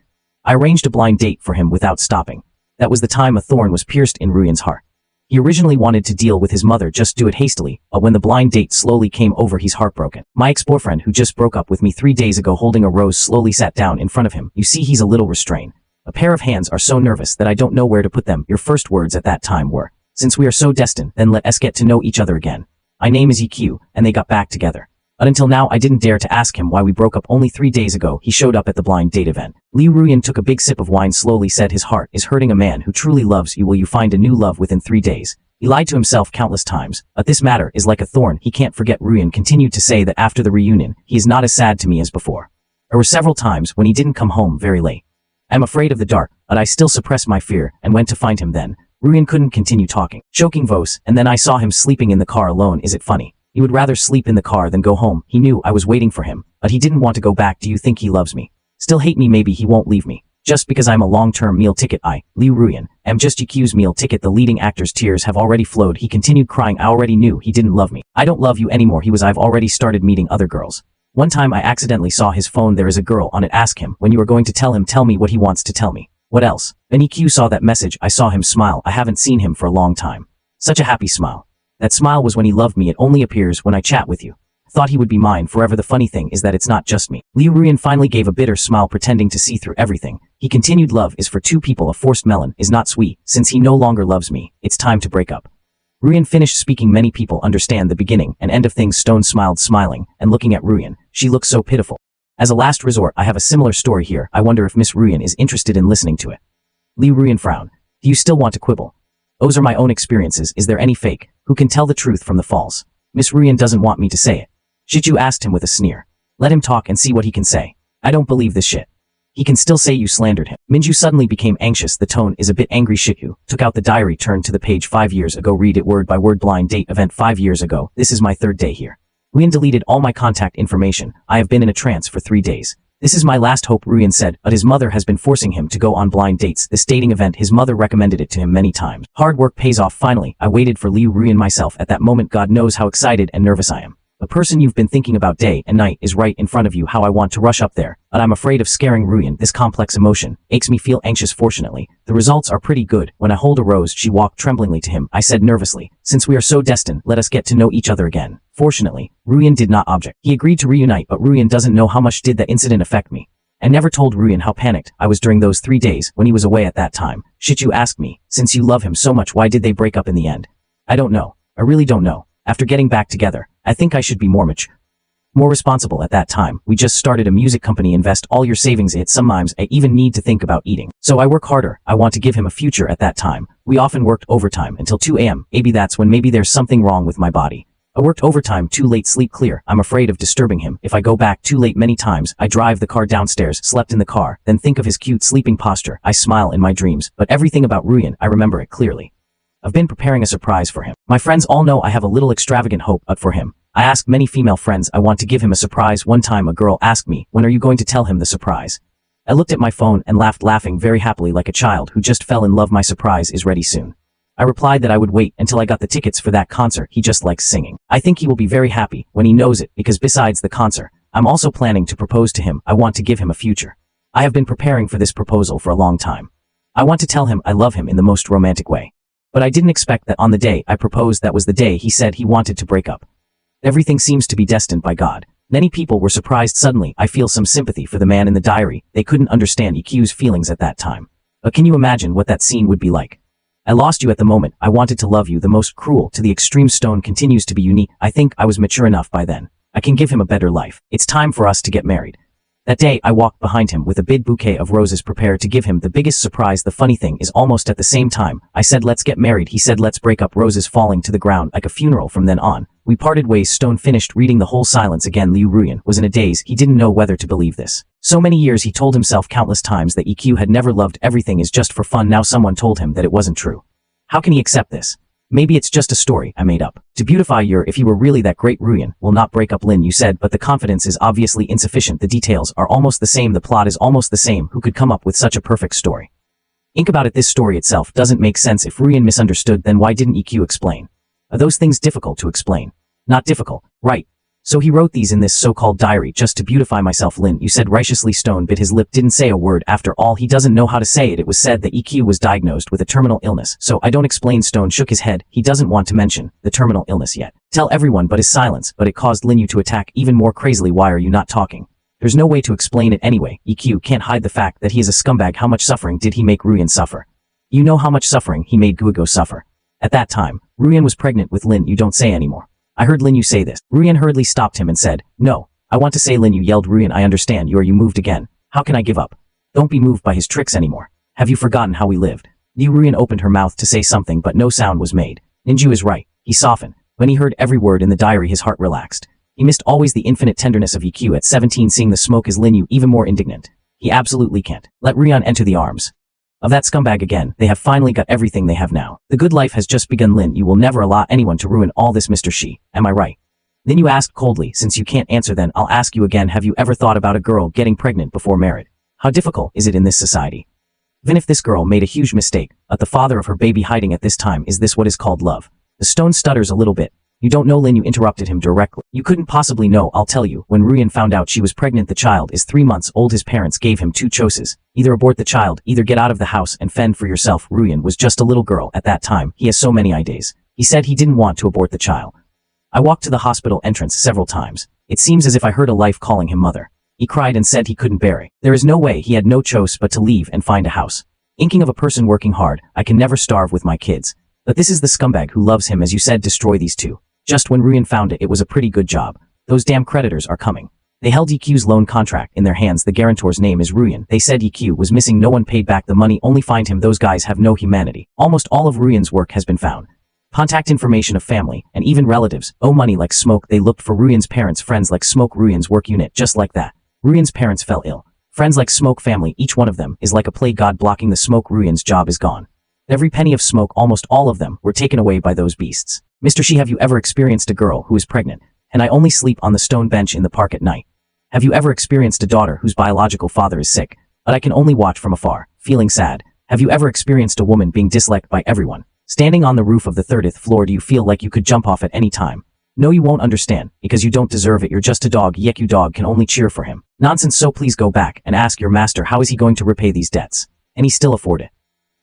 I arranged a blind date for him without stopping. That was the time a thorn was pierced in Ruyan's heart. He originally wanted to deal with his mother, just do it hastily, but when the blind date slowly came over, he's heartbroken. My ex-boyfriend, who just broke up with me 3 days ago, holding a rose, slowly sat down in front of him. You see, he's a little restrained. A pair of hands are so nervous that I don't know where to put them. Your first words at that time were, since we are so destined, then let us get to know each other again. My name is EQ, and they got back together. But until now, I didn't dare to ask him why we broke up. Only 3 days ago, he showed up at the blind date event. Liu Ruyan took a big sip of wine, slowly said, his heart is hurting. A man who truly loves you, will you find a new love within 3 days? He lied to himself countless times, but this matter is like a thorn he can't forget. Ruyan continued to say that after the reunion, he is not as sad to me as before. There were several times when he didn't come home very late. I'm afraid of the dark, but I still suppress my fear and went to find him then. Ruyan couldn't continue talking, choking voice, and then I saw him sleeping in the car alone. Is it funny? He would rather sleep in the car than go home. He knew I was waiting for him, but he didn't want to go back. Do you think he loves me? Still hate me? Maybe he won't leave me. Just because I'm a long-term meal ticket. I, Liu Ruyan, am just EQ's meal ticket. The leading actor's tears have already flowed. He continued crying. I already knew he didn't love me. I don't love you anymore. I've already started meeting other girls. One time I accidentally saw his phone. There is a girl on it. Ask him when you are going to tell him. Tell me what he wants to tell me. What else? When EQ saw that message, I saw him smile. I haven't seen him for a long time. Such a happy smile. That smile was when he loved me. It only appears when I chat with you. Thought he would be mine forever. The funny thing is that it's not just me. Liu Ruyan finally gave a bitter smile, pretending to see through everything. He continued, love is for two people. A forced melon is not sweet. Since he no longer loves me, it's time to break up. Ruyan finished speaking. Many people understand the beginning and end of things. Stone smiled, smiling and looking at Ruyan. She looked so pitiful. As a last resort, I have a similar story here. I wonder if Miss Ruyan is interested in listening to it. Liu Ruyan frowned. Do you still want to quibble? Those are my own experiences. Is there any fake who can tell the truth from the false? Miss Ruyan doesn't want me to say it. Shichu asked him with a sneer. Let him talk and see what he can say. I don't believe this shit. He can still say you slandered him. Minju suddenly became anxious. The tone is a bit angry. Shichu took out the diary, turned to the page. 5 years ago. Read it word by word. Blind date event 5 years ago. This is my 3rd day here. Ruyan deleted all my contact information. I have been in a trance for 3 days. This is my last hope, Ruyan said, but his mother has been forcing him to go on blind dates. This dating event, his mother recommended it to him many times. Hard work pays off. Finally, I waited for Liu Ruyan myself. At that moment, God knows how excited and nervous I am. The person you've been thinking about day and night is right in front of you. How I want to rush up there, but I'm afraid of scaring Ruyan. This complex emotion makes me feel anxious. Fortunately, the results are pretty good. When I hold a rose, she walked tremblingly to him. I said nervously, since we are so destined, let us get to know each other again. Fortunately, Ruyan did not object. He agreed to reunite, but Ruyan doesn't know how much did that incident affect me. I never told Ruyan how panicked I was during those 3 days when he was away at that time. Shichu asked me, since you love him so much, why did they break up in the end? I don't know. I really don't know. After getting back together, I think I should be more mature, more responsible. At that time, we just started a music company. Invest all your savings. Sometimes I even need to think about eating. So I work harder. I want to give him a future. At that time, we often worked overtime until 2 a.m. Maybe that's when there's something wrong with my body. I worked overtime too late. Sleep clear. I'm afraid of disturbing him. If I go back too late, many times I drive the car downstairs, slept in the car, then think of his cute sleeping posture. I smile in my dreams, but everything about Ruyan, I remember it clearly. I've been preparing a surprise for him. My friends all know I have a little extravagant hope for him. I asked many female friends. I want to give him a surprise. One time a girl asked me, when are you going to tell him the surprise? I looked at my phone and laughed, laughing very happily like a child who just fell in love. My surprise is ready soon. I replied that I would wait until I got the tickets for that concert. He just likes singing. I think he will be very happy when he knows it, because besides the concert, I'm also planning to propose to him. I want to give him a future. I have been preparing for this proposal for a long time. I want to tell him I love him in the most romantic way. But I didn't expect that on the day I proposed, that was the day he said he wanted to break up. Everything seems to be destined by God. Many people were surprised. Suddenly, I feel some sympathy for the man in the diary. They couldn't understand EQ's feelings at that time. But can you imagine what that scene would be like? I lost you at the moment. I wanted to love you the most cruel to the extreme. Stone continues to be unique. I think I was mature enough by then. I can give him a better life. It's time for us to get married. That day I walked behind him with a big bouquet of roses prepared to give him the biggest surprise. The funny thing is almost at the same time I said let's get married, he said let's break up, roses falling to the ground like a funeral. From then on, we parted ways. Stone finished reading the whole silence again. Liu Ruyan was in a daze. He didn't know whether to believe this. So many years he told himself countless times that EQ had never loved, everything is just for fun. Now someone told him that it wasn't true. How can he accept this? Maybe it's just a story I made up to beautify your, if you were really that great. Ruyan will not break up, Lin Yu said, but the confidence is obviously insufficient. The details are almost the same, the plot is almost the same. Who could come up with such a perfect story? Think about it, this story itself doesn't make sense. If Ruyan misunderstood, then why didn't EQ explain? Are those things difficult to explain? Not difficult, right? So he wrote these in this so-called diary just to beautify myself, Lin Yu said righteously. Stone bit his lip, didn't say a word. After all, he doesn't know how to say it. It was said that EQ was diagnosed with a terminal illness, so I don't explain. Stone shook his head. He doesn't want to mention the terminal illness yet. Tell everyone, but his silence, but it caused Lin Yu to attack even more crazily. Why are you not talking? There's no way to explain it anyway. EQ can't hide the fact that he is a scumbag. How much suffering did he make Ruyan suffer? You know how much suffering he made Guoguo suffer. At that time, Ruyan was pregnant with Lin Yu. Don't say anymore. I heard Lin Yu say this. Ruyan hurriedly stopped him and said, no, I want to say. Lin Yu yelled. Ruyan, I understand you moved again. How can I give up? Don't be moved by his tricks anymore. Have you forgotten how we lived? Liu Ruyan opened her mouth to say something, but no sound was made. Ninju is right. He softened. When he heard every word in the diary, his heart relaxed. He missed always the infinite tenderness of EQ at 17. Seeing the smoke is Lin Yu even more indignant. He absolutely can't let Ruyan enter the arms of that scumbag again. They have finally got everything they have now. The good life has just begun. Lin Yu will never allow anyone to ruin all this, Mr. Shi. Am I right? Then you asked coldly. Since you can't answer, then I'll ask you again. Have you ever thought about a girl getting pregnant before marriage? How difficult is it in this society? Even if this girl made a huge mistake, the father of her baby hiding at this time, is this what is called love? The stone stutters a little bit. You don't know, Lin Yu interrupted him directly. You couldn't possibly know. I'll tell you. When Ruyan found out she was pregnant, the child is 3 months old. His parents gave him 2 choices. Either abort the child, either get out of the house and fend for yourself. Ruyan was just a little girl at that time. He has so many ideas. He said he didn't want to abort the child. I walked to the hospital entrance several times. It seems as if I heard a life calling him mother. He cried and said he couldn't bear it. There is no way. He had no choice but to leave and find a house. Inking of a person working hard. I can never starve with my kids. But this is the scumbag who loves him. As you said, destroy these 2. Just when Ruyan found it, it was a pretty good job. Those damn creditors are coming. They held EQ's loan contract in their hands. The guarantor's name is Ruyan. They said EQ was missing. No one paid back the money, only fined him. Those guys have no humanity. Almost all of Ruyan's work has been found. Contact information of family and even relatives. Oh, money like smoke. They looked for Ruyan's parents, friends like smoke. Ruyan's work unit, just like that. Ruyan's parents fell ill. Friends like smoke, family, each one of them is like a plague god blocking the smoke. Ruyan's job is gone. Every penny of smoke, almost all of them, were taken away by those beasts. Mr. Shi, have you ever experienced a girl who is pregnant, and I only sleep on the stone bench in the park at night? Have you ever experienced a daughter whose biological father is sick, but I can only watch from afar, feeling sad? Have you ever experienced a woman being disliked by everyone? Standing on the roof of the 30th floor, do you feel like you could jump off at any time? No, you won't understand, because you don't deserve it. You're just a dog. Yek, you dog can only cheer for him. Nonsense. So please go back and ask your master how is he going to repay these debts. And he still afford it.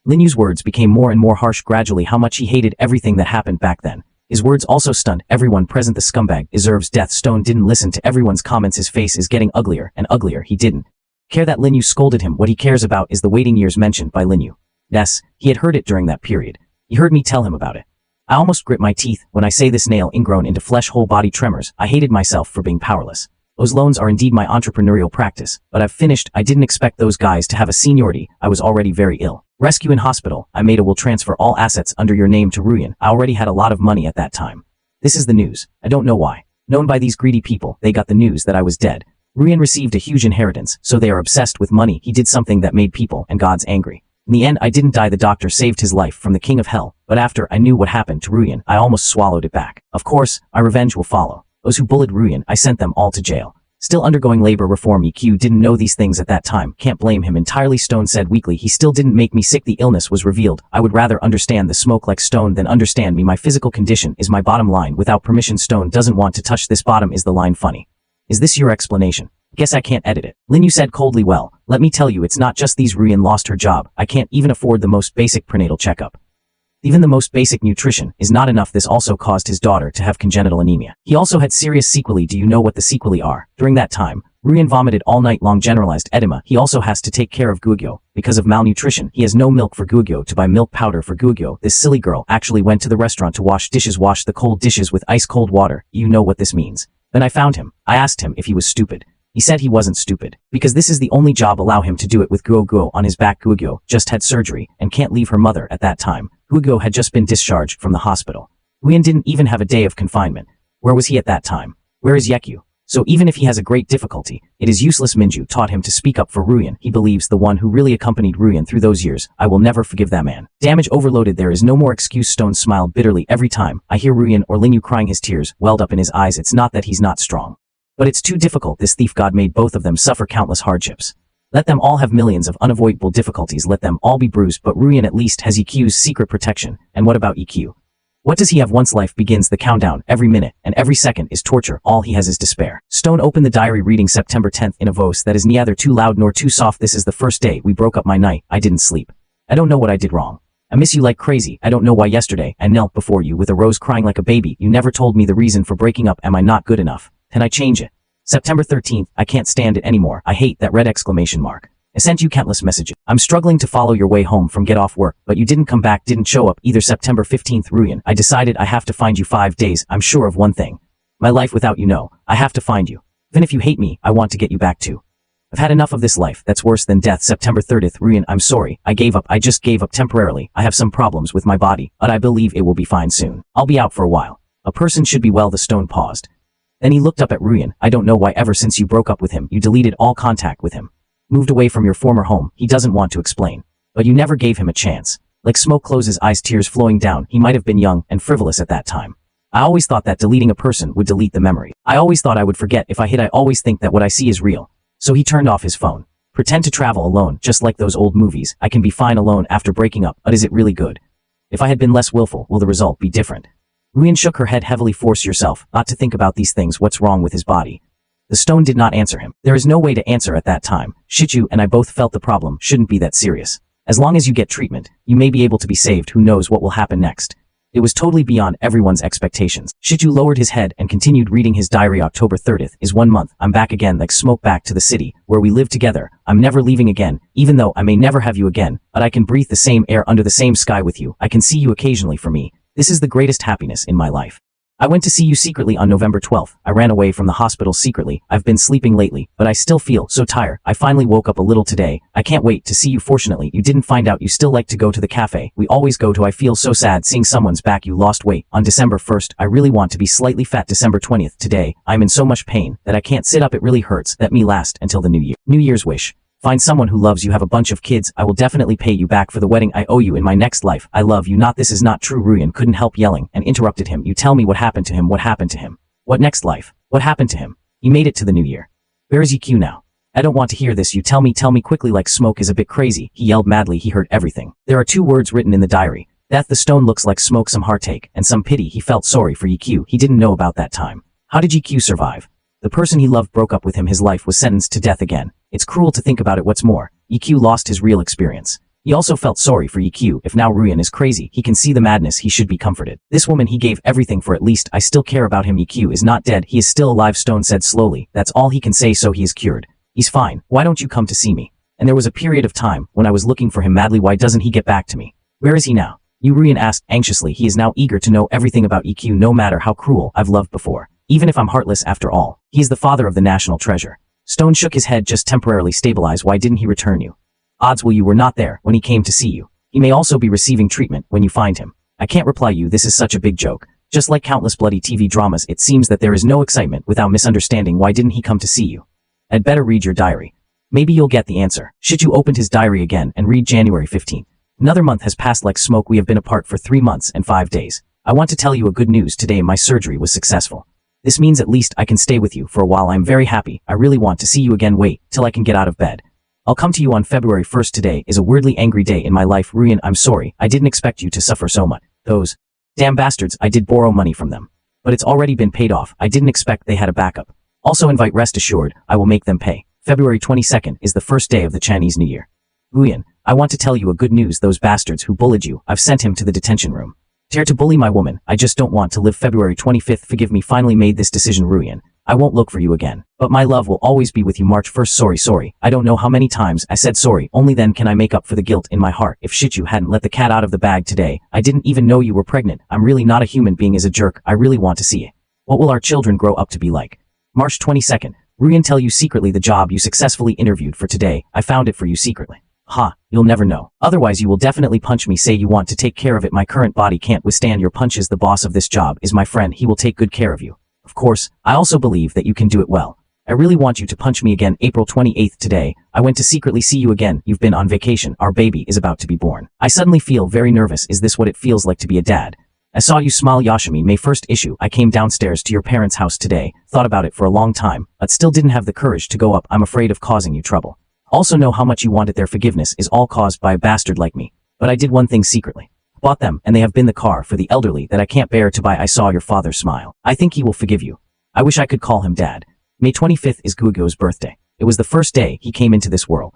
Lin Yu's words became more and more harsh gradually. How much he hated everything that happened back then. His words also stunned everyone present. The scumbag deserves death. Stone didn't listen to everyone's comments. His face is getting uglier and uglier. He didn't care that Lin Yu scolded him. What he cares about is the waiting years mentioned by Lin Yu. Yes, he had heard it during that period. He heard me tell him about it. I almost grit my teeth when I say this, nail ingrown into flesh, whole body tremors. I hated myself for being powerless. Those loans are indeed my entrepreneurial practice, but I've finished. I didn't expect those guys to have a seniority. I was already very ill. Rescue in hospital. I made a will transfer all assets under your name to Ruyan. I already had a lot of money at that time. This is the news. I don't know why. Known by these greedy people, they got the news that I was dead. Ruyan received a huge inheritance, so they are obsessed with money. He did something that made people and gods angry. In the end, I didn't die. The doctor saved his life from the king of hell, but after I knew what happened to Ruyan, I almost swallowed it back. Of course, my revenge will follow. Those who bullied Ruyan, I sent them all to jail. Still undergoing labor reform. EQ didn't know these things at that time. Can't blame him entirely. Stone said weakly. He still didn't make me sick. The illness was revealed. I would rather understand the smoke like Stone than understand me. My physical condition is my bottom line. Without permission, Stone doesn't want to touch this bottom. Is the line funny? Is this your explanation? Guess I can't edit it. Lin Yu said coldly. Well, let me tell you, it's not just these. Ruyan lost her job. I can't even afford the most basic prenatal checkup. Even the most basic nutrition is not enough. This also caused his daughter to have congenital anemia. He also had serious sequelae. Do you know what the sequelae are? During that time, Ruyan vomited all night long. Generalized edema. He also has to take care of Guoguo. Because of malnutrition, he has no milk for Guoguo to buy milk powder for Guoguo. This silly girl actually went to the restaurant to wash dishes. Wash the cold dishes with ice cold water. You know what this means. Then I found him. I asked him if he was stupid. He said he wasn't stupid, because this is the only job allow him to do it with Guo on his back. Guo just had surgery and can't leave her mother at that time. Guo had just been discharged from the hospital. Ruyan didn't even have a day of confinement. Where was he at that time? Where is Yekyu? So even if he has a great difficulty, it is useless. Minju taught him to speak up for Ruyan. He believes the one who really accompanied Ruyan through those years. I will never forgive that man. Damage overloaded. There is no more excuse. Stone smiled bitterly every time I hear Ruyan or Lingyu crying. His tears welled up in his eyes. It's not that he's not strong, but it's too difficult. This thief god made both of them suffer countless hardships. Let them all have millions of unavoidable difficulties. Let them all be bruised. But Ruyan at least has EQ's secret protection. And what about EQ? What does he have? Once life begins, the countdown, every minute and every second is torture. All he has is despair. Stone opened the diary, reading September 10th in a voice that is neither too loud nor too soft. This is the first day we broke up. My night, I didn't sleep. I don't know what I did wrong. I miss you like crazy. I don't know why yesterday I knelt before you with a rose crying like a baby. You never told me the reason for breaking up. Am I not good enough? Can I change it? September 13th, I can't stand it anymore. I hate that red exclamation mark. I sent you countless messages. I'm struggling to follow your way home from get off work, but you didn't come back, didn't show up either. September 15th, Ruyan, I decided I have to find you. 5 days. I'm sure of one thing. My life without you. No, I have to find you. Even if you hate me, I want to get you back too. I've had enough of this life that's worse than death. September 30th, Ruyan, I'm sorry. I gave up. I just gave up temporarily. I have some problems with my body, but I believe it will be fine soon. I'll be out for a while. A person should be well. The stone paused. Then he looked up at Ruyan. I don't know why ever since you broke up with him, you deleted all contact with him. Moved away from your former home. He doesn't want to explain. But you never gave him a chance. Like smoke closed his eyes, tears flowing down. He might have been young and frivolous at that time. I always thought that deleting a person would delete the memory. I always thought I would forget if I hid. I always think that what I see is real. So he turned off his phone. Pretend to travel alone, just like those old movies. I can be fine alone after breaking up, but is it really good? If I had been less willful, will the result be different? Ruyan shook her head heavily. Force yourself not to think about these things. What's wrong with his body? The stone did not answer him. There is no way to answer at that time. Shichu and I both felt the problem shouldn't be that serious. As long as you get treatment, you may be able to be saved. Who knows what will happen next? It was totally beyond everyone's expectations. Shichu lowered his head and continued reading his diary. October 30th is 1 month. I'm back again like smoke, back to the city, where we live together. I'm never leaving again, even though I may never have you again, but I can breathe the same air under the same sky with you. I can see you occasionally. For me, this is the greatest happiness in my life. I went to see you secretly on November 12th. I ran away from the hospital secretly. I've been sleeping lately, but I still feel so tired. I finally woke up a little today. I can't wait to see you. Fortunately, you didn't find out you still like to go to the cafe we always go to. I feel so sad seeing someone's back. You lost weight. On December 1st, I really want to be slightly fat. December 20th, today, I'm in so much pain that I can't sit up. It really hurts. Let me last until the new year. New Year's wish. Find someone who loves you. Have a bunch of kids. I will definitely pay you back for the wedding I owe you in my next life. I love you not. This is not true. Ruyan couldn't help yelling and interrupted him. You tell me what happened to him. What happened to him? What next life? What happened to him? He made it to the new year. Where is EQ now? I don't want to hear this. You tell me quickly. Like smoke is a bit crazy. He yelled madly. He heard everything. There are 2 words written in the diary. Death. The stone looks like smoke. Some heartache and some pity. He felt sorry for EQ. He didn't know about that time. How did EQ survive? The person he loved broke up with him. His life was sentenced to death again. It's cruel to think about it. What's more, EQ lost his real experience. He also felt sorry for EQ. If now Ruyan is crazy, he can see the madness. He should be comforted. This woman he gave everything for. At least I still care about him. EQ is not dead. He is still alive. Stone said slowly. That's all he can say. So he is cured. He's fine. Why don't you come to see me? And there was a period of time when I was looking for him madly. Why doesn't he get back to me? Where is he now? Ruyan asked anxiously. He is now eager to know everything about EQ. No matter how cruel I've loved before. Even if I'm heartless after all. He is the father of the national treasure. Stone shook his head. Just temporarily stabilize. Why didn't he return you? Odds will you were not there when he came to see you. He may also be receiving treatment when you find him. I can't reply you. This is such a big joke. Just like countless bloody TV dramas, it seems that there is no excitement without misunderstanding. Why didn't he come to see you? I'd better read your diary. Maybe you'll get the answer. Shichu opened his diary again and read January 15th. Another month has passed like smoke. We have been apart for 3 months and 5 days. I want to tell you a good news today. My surgery was successful. This means at least I can stay with you for a while. I'm very happy. I really want to see you again. Wait till I can get out of bed. I'll come to you on February 1st. Today is a weirdly angry day in my life. Ruyan, I'm sorry. I didn't expect you to suffer so much. Those damn bastards, I did borrow money from them. But it's already been paid off. I didn't expect they had a backup. Also invite. Rest assured, I will make them pay. February 22nd is the first day of the Chinese New Year. Ruyan, I want to tell you a good news. Those bastards who bullied you, I've sent him to the detention room. Dare to bully my woman. I just don't want to live. February 25th. Forgive me. Finally made this decision. Ruyan, I won't look for you again. But my love will always be with you. March 1st. Sorry. I don't know how many times I said sorry. Only then can I make up for the guilt in my heart. If Shichu hadn't let the cat out of the bag today, I didn't even know you were pregnant. I'm really not a human being. As a jerk, I really want to see it. What will our children grow up to be like? March 22nd. Ruyan tell you secretly the job you successfully interviewed for today. I found it for you secretly. Ha, you'll never know. Otherwise you will definitely punch me. Say you want to take care of it. My current body can't withstand your punches. The boss of this job is my friend. He will take good care of you. Of course, I also believe that you can do it well. I really want you to punch me again. April 28th today, I went to secretly see you again. You've been on vacation. Our baby is about to be born. I suddenly feel very nervous. Is this what it feels like to be a dad? I saw you smile. Yashimi, May 1st issue. I came downstairs to your parents' house today, thought about it for a long time, but still didn't have the courage to go up. I'm afraid of causing you trouble. Also know how much you wanted their forgiveness is all caused by a bastard like me. But I did one thing secretly. Bought them, and they have been the car for the elderly that I can't bear to buy. I saw your father smile. I think he will forgive you. I wish I could call him dad. May 25th is Gugu's birthday. It was the first day he came into this world.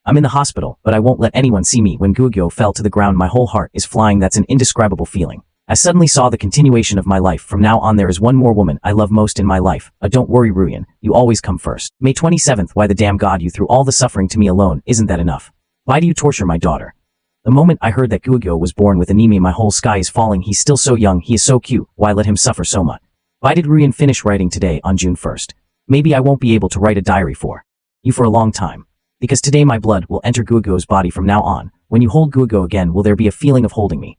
I'm in the hospital, but I won't let anyone see me. When Gugu fell to the ground, my whole heart is flying. That's an indescribable feeling. I suddenly saw the continuation of my life. From now on there is one more woman I love most in my life. Don't worry, Ruyan, you always come first. May 27th, why the damn god you threw all the suffering to me alone? Isn't that enough? Why do you torture my daughter? The moment I heard that Gugu was born with anemia, my whole sky is falling. He's still so young, he is so cute. Why let him suffer so much? Why did Ruyan finish writing today on June 1st? Maybe I won't be able to write a diary for you for a long time. Because today my blood will enter Gugu's body from now on. When you hold Gugu again, will there be a feeling of holding me?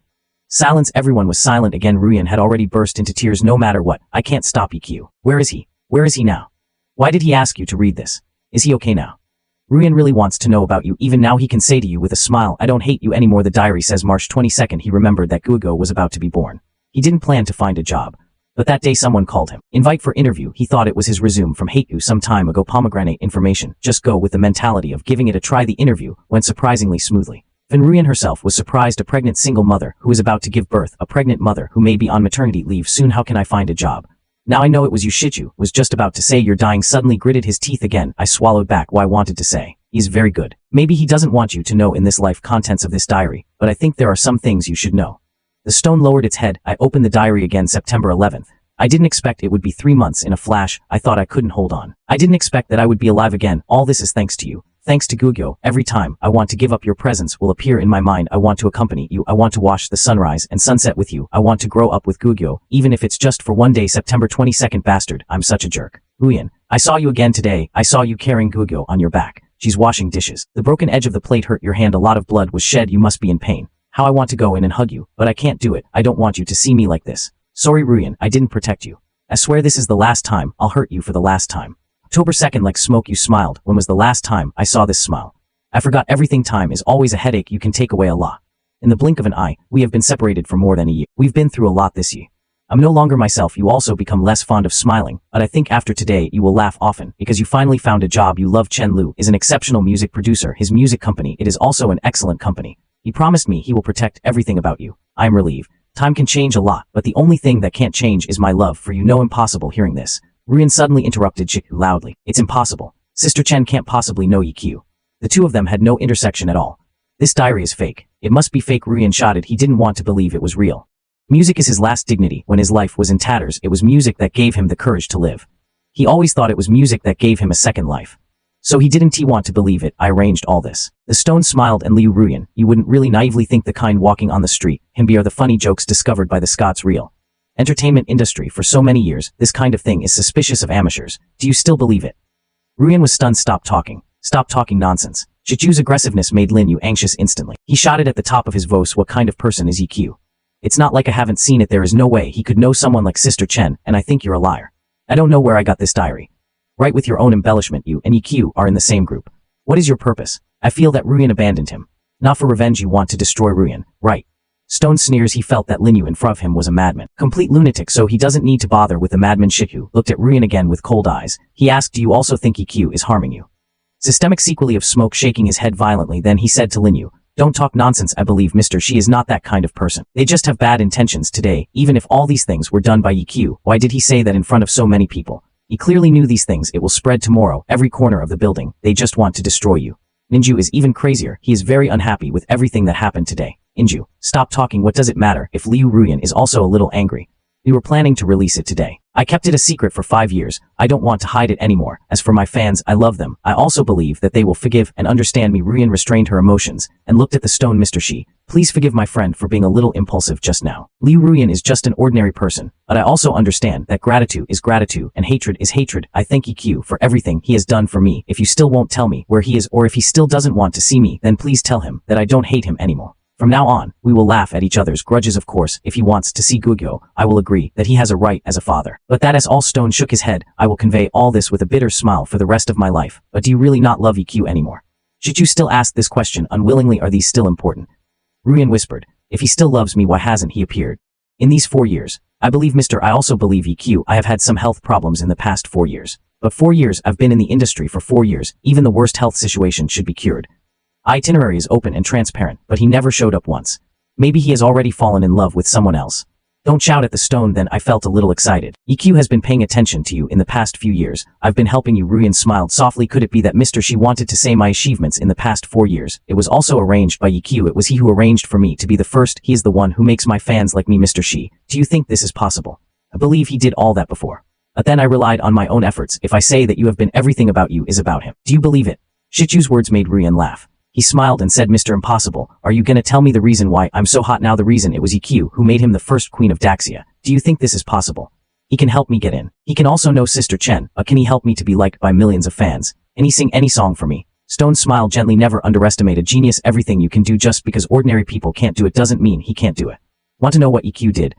Silence. Everyone was silent again. Ruyan had already burst into tears. No matter what, I can't stop EQ. Where is he? Where is he now? Why did he ask you to read this? Is he okay now? Ruyan really wants to know about you. Even now he can say to you with a smile, I don't hate you anymore. The diary says March 22nd. He remembered that Gugu was about to be born. He didn't plan to find a job. But that day someone called him. Invite for interview. He thought it was his resume from hate you some time ago. Pomegranate information. Just go with the mentality of giving it a try. The interview went surprisingly smoothly. Then Ruyan herself was surprised. A pregnant single mother who is about to give birth. A pregnant mother who may be on maternity leave soon. How can I find a job? Now I know it was you. Shit, you was just about to say you're dying. Suddenly gritted his teeth again. I swallowed back what I wanted to say. He's very good. Maybe he doesn't want you to know in this life contents of this diary, but I think there are some things you should know. The stone lowered its head. I opened the diary again. September 11th. I didn't expect it would be 3 months. In a flash, I thought I couldn't hold on. I didn't expect that I would be alive again. All this is thanks to you. Thanks to Gugu. Every time I want to give up, your presence will appear in my mind. I want to accompany you. I want to watch the sunrise and sunset with you. I want to grow up with Gugu, even if it's just for one day. September 22nd. Bastard, I'm such a jerk. Ruyan, I saw you again today. I saw you carrying Gugu on your back. She's washing dishes. The broken edge of the plate hurt your hand. A lot of blood was shed. You must be in pain. How I want to go in and hug you, but I can't do it. I don't want you to see me like this. Sorry, Ruyan, I didn't protect you. I swear this is the last time. I'll hurt you for the last time. October 2nd. Like smoke, you smiled. When was the last time I saw this smile? I forgot everything. Time is always a headache. You can take away a lot. In the blink of an eye, we have been separated for more than a year. We've been through a lot this year. I'm no longer myself. You also become less fond of smiling, but I think after today you will laugh often because you finally found a job you love. Chen Lu is an exceptional music producer. His music company, it is also an excellent company. He promised me he will protect everything about you. I am relieved. Time can change a lot, but the only thing that can't change is my love for you. No, impossible. Hearing this, Ruyan suddenly interrupted Chiku loudly. It's impossible. Sister Chen can't possibly know EQ. The two of them had no intersection at all. This diary is fake. It must be fake. Ruyan shouted. He didn't want to believe it was real. Music is his last dignity. When his life was in tatters, it was music that gave him the courage to live. He always thought it was music that gave him a second life. So he didn't want to believe it. I arranged all this. The stone smiled and Liu. Ruyan, you wouldn't really naively think the kind walking on the street, him are the funny jokes discovered by the Scots real entertainment industry for so many years. This kind of thing is suspicious of amateurs. Do you still believe it? Ruyan was stunned. Stop talking. Stop talking nonsense. Chichu's aggressiveness made Lin Yu anxious instantly. He shouted at the top of his voice, what kind of person is EQ? It's not like I haven't seen it. There is no way he could know someone like Sister Chen, and I think you're a liar. I don't know where I got this diary. Write with your own embellishment. You and EQ are in the same group. What is your purpose? I feel that Ruyan abandoned him. Not for revenge. You want to destroy Ruyan, right? Stone sneers. He felt that Lin Yu in front of him was a madman. Complete lunatic, so he doesn't need to bother with the madman. Shiku looked at Ruyan again with cold eyes. He asked, do you also think EQ is harming you? Systemic sequelae of smoke, shaking his head violently. Then he said to Lin Yu, don't talk nonsense. I believe Mister She is not that kind of person. They just have bad intentions today. Even if all these things were done by EQ, why did he say that in front of so many people? He clearly knew these things. It will spread tomorrow, every corner of the building. They just want to destroy you. Inju is even crazier. He is very unhappy with everything that happened today. Inju, stop talking. What does it matter if Liu? Ruyan is also a little angry. We were planning to release it today. I kept it a secret for 5 years. I don't want to hide it anymore. As for my fans, I love them. I also believe that they will forgive and understand me. Ruyan restrained her emotions and looked at the stone. Mr. Shi, please forgive my friend for being a little impulsive just now. Liu Ruyan is just an ordinary person, but I also understand that gratitude is gratitude and hatred is hatred. I thank EQ for everything he has done for me. If you still won't tell me where he is, or if he still doesn't want to see me, then please tell him that I don't hate him anymore. From now on, we will laugh at each other's grudges. Of course, if he wants to see Gugyo, I will agree that he has a right as a father. But that is all. Stone shook his head. I will convey all this with a bitter smile for the rest of my life. But do you really not love EQ anymore? Should you still ask this question unwillingly? Are these still important? Ruyan whispered. If he still loves me, why hasn't he appeared? In these 4 years, I believe Mr. I also believe EQ. I have had some health problems in the past 4 years. But 4 years, I've been in the industry for 4 years. Even the worst health situation should be cured. Itinerary is open and transparent, but he never showed up once. Maybe he has already fallen in love with someone else. Don't shout at the stone. Then I felt a little excited. EQ has been paying attention to you in the past few years. I've been helping you. Ruyan smiled softly. Could it be that Mr. Shi wanted to say my achievements in the past 4 years? It was also arranged by EQ. It was he who arranged for me to be the first. He is the one who makes my fans like me. Mr. Shi, do you think this is possible? I believe he did all that before. But then I relied on my own efforts. If I say that you have been, everything about you is about him. Do you believe it? Shichu's words made Ruyan laugh. He smiled and said, Mr. Impossible, are you gonna tell me the reason why I'm so hot now? The reason it was EQ who made him the first queen of Daxia. Do you think this is possible? He can help me get in. He can also know Sister Chen, but can he help me to be liked by millions of fans? Can he sing any song for me? Stone smiled gently. Never underestimate a genius. Everything you can do, just because ordinary people can't do it doesn't mean he can't do it. Want to know what EQ did?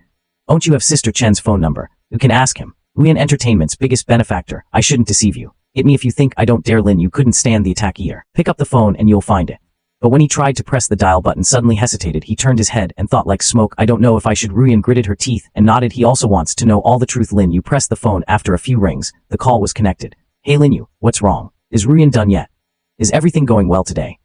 Don't you have Sister Chen's phone number? You can ask him. Ruyan Entertainment's biggest benefactor. I shouldn't deceive you. Hit me if you think I don't dare. Lin, you couldn't stand the attack either. Pick up the phone and you'll find it. But when he tried to press the dial button, suddenly hesitated. He turned his head and thought like smoke. I don't know if I should. Ruyan gritted her teeth and nodded. He also wants to know all the truth. Lin, you pressed the phone. After a few rings, the call was connected. Hey Lin Yu, what's wrong? Is Ruyan done yet? Is everything going well today?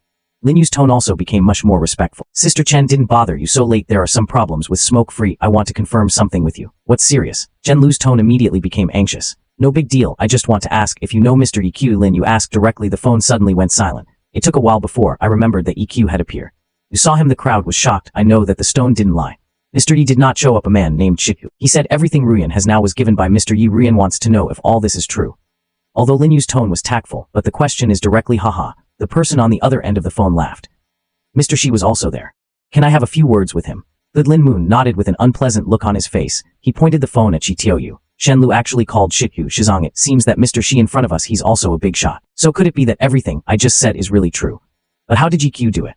Lin Yu's tone also became much more respectful. Sister Chen didn't bother you so late. There are some problems with Smoke Free. I want to confirm something with you. What's serious? Chen Lu's tone immediately became anxious. No big deal. I just want to ask if you know Mr. EQ. Lin Yu asked directly. The phone suddenly went silent. It took a while before I remembered that EQ had appeared. You saw him. The crowd was shocked. I know that the stone didn't lie. Mr. Yi did not show up. A man named Shiku. He said everything Ruyan has now was given by Mr. Yi. Ruyan wants to know if all this is true. Although Lin Yu's tone was tactful, but the question is directly haha. The person on the other end of the phone laughed. Mr. Shi was also there. Can I have a few words with him? Good Lin Moon nodded with an unpleasant look on his face. He pointed the phone at Shi Tiaoyu. Shenlu actually called Shiku Shizong. It seems that Mr. Shi in front of us, he's also a big shot. So could it be that everything I just said is really true? But how did GQ do it?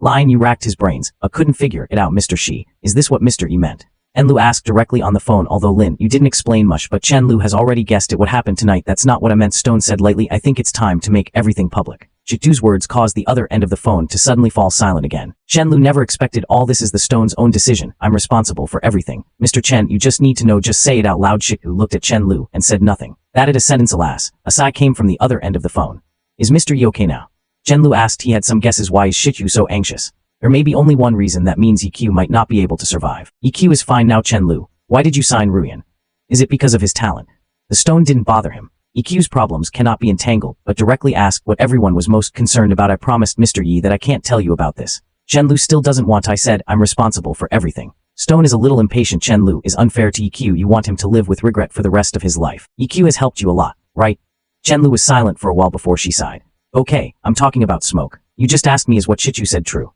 Lion Yu racked his brains, but couldn't figure it out. Mr. Shi, is this what Mr. Yi meant? Enlu asked directly on the phone. Although Lin Yu didn't explain much, but Chen Lu has already guessed it. What happened tonight? That's not what I meant. Stone said lightly. I think it's time to make everything public. Shitu's words caused the other end of the phone to suddenly fall silent again. Chen Lu never expected all this. Is the stone's own decision. I'm responsible for everything. Mr. Chen, you just need to know. Just say it out loud. Shiku looked at Chen Lu and said nothing. That is a sentence. Alas, a sigh came from the other end of the phone. Is Mr. Yi okay now? Chen Lu asked. He had some guesses. Why is Shiku so anxious? There may be only one reason. That means EQ might not be able to survive. EQ is fine now. Chen Lu, why did you sign Ruyan? Is it because of his talent? The stone didn't bother him. EQ's problems cannot be entangled, but directly ask what everyone was most concerned about. I promised Mr. Yi that I can't tell you about this. Chen Lu still doesn't want. I said I'm responsible for everything. Stone is a little impatient. Chen Lu is unfair to EQ. You want him to live with regret for the rest of his life. EQ has helped you a lot, right? Chen Lu was silent for a while before she sighed. Okay, I'm talking about Smoke. You just asked me is what Shichu said true.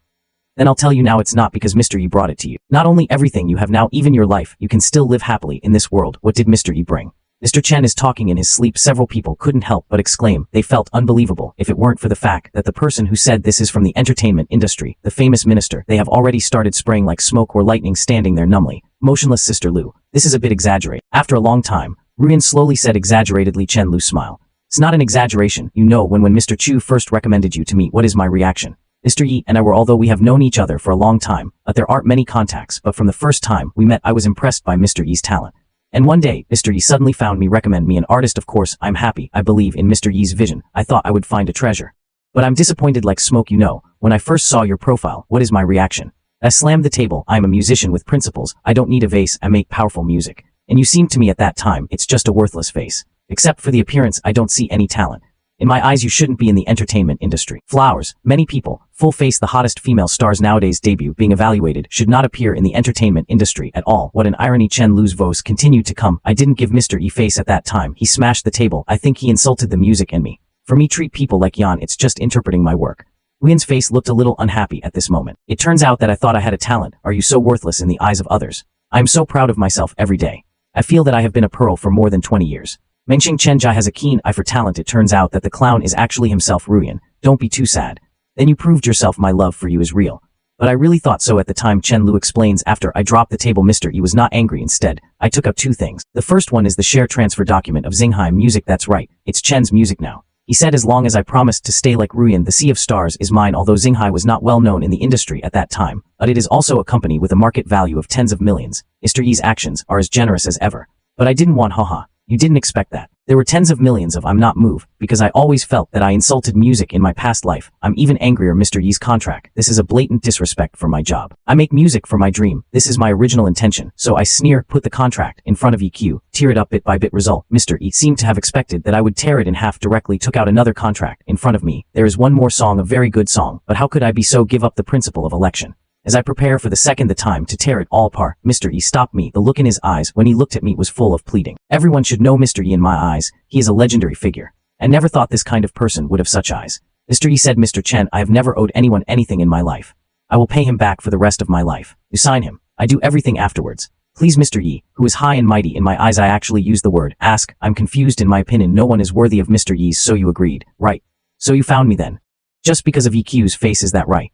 Then I'll tell you now, it's not because Mr. Yi brought it to you. Not only everything you have now, even your life, you can still live happily in this world. What did Mr. Yi bring? Mr. Chen is talking in his sleep. Several people couldn't help but exclaim. They felt unbelievable if it weren't for the fact that the person who said this is from the entertainment industry, the famous minister. They have already started spraying like smoke or lightning, standing there numbly, motionless. Sister Lu, this is a bit exaggerated. After a long time, Ruyan slowly said exaggeratedly. Chen Lu smiled. It's not an exaggeration. You know when Mr. Chu first recommended you to me, what is my reaction? Mr. Yi and I were, although we have known each other for a long time, but there aren't many contacts, but from the first time we met I was impressed by Mr. Yi's talent. And one day, Mr. Yi suddenly found me, recommend me an artist. Of course, I'm happy. I believe in Mr. Yi's vision. I thought I would find a treasure. But I'm disappointed like smoke. You know, when I first saw your profile, what is my reaction? I slammed the table. I'm a musician with principles. I don't need a vase. I make powerful music. And you seemed to me at that time, it's just a worthless vase. Except for the appearance, I don't see any talent. In my eyes, you shouldn't be in the entertainment industry. Flowers. Many people, full face the hottest female stars nowadays debut being evaluated, should not appear in the entertainment industry at all. What an irony. Chen Lu's voice continued to come. I didn't give Mr. E face at that time. He smashed the table. I think he insulted the music and me. For me, treat people like Yan, it's just interpreting my work. Ruyen's face looked a little unhappy at this moment. It turns out that I thought I had a talent. Are you so worthless in the eyes of others? I am so proud of myself every day. I feel that I have been a pearl for more than 20 years. Mengxing Chenjai has a keen eye for talent. It turns out that the clown is actually himself. Ruyen, don't be too sad. Then you proved yourself. My love for you is real. But I really thought so at the time. Chen Lu explains. After I dropped the table, Mr. E was not angry. Instead, I took up two things. The first one is the share transfer document of Xinghai Music. That's right, it's Chen's music now. He said as long as I promised to stay like Ruyen, the Sea of Stars is mine. Although Xinghai was not well known in the industry at that time, but it is also a company with a market value of tens of millions. Mr. E's actions are as generous as ever. But I didn't want haha. You didn't expect that. There were tens of millions of I'm not moved, because I always felt that I insulted music in my past life. I'm even angrier. Mr. Yi's contract. This is a blatant disrespect for my job. I make music for my dream. This is my original intention. So I sneer, put the contract in front of EQ, tear it up bit by bit. Result. Mr. E seemed to have expected that I would tear it in half. Directly took out another contract in front of me. There is one more song, a very good song, but how could I be so give up the principle of election? As I prepare for the second time to tear it all apart, Mr. E stopped me. The look in his eyes when he looked at me was full of pleading. Everyone should know Mr. E in my eyes. He is a legendary figure. I never thought this kind of person would have such eyes. Mr. E said, Mr. Chen, I have never owed anyone anything in my life. I will pay him back for the rest of my life. You sign him. I do everything afterwards. Please, Mr. E, who is high and mighty in my eyes. I actually use the word ask. I'm confused. In my opinion, no one is worthy of Mr. E's. So you agreed, right? So you found me then. Just because of EQ's face, is that right?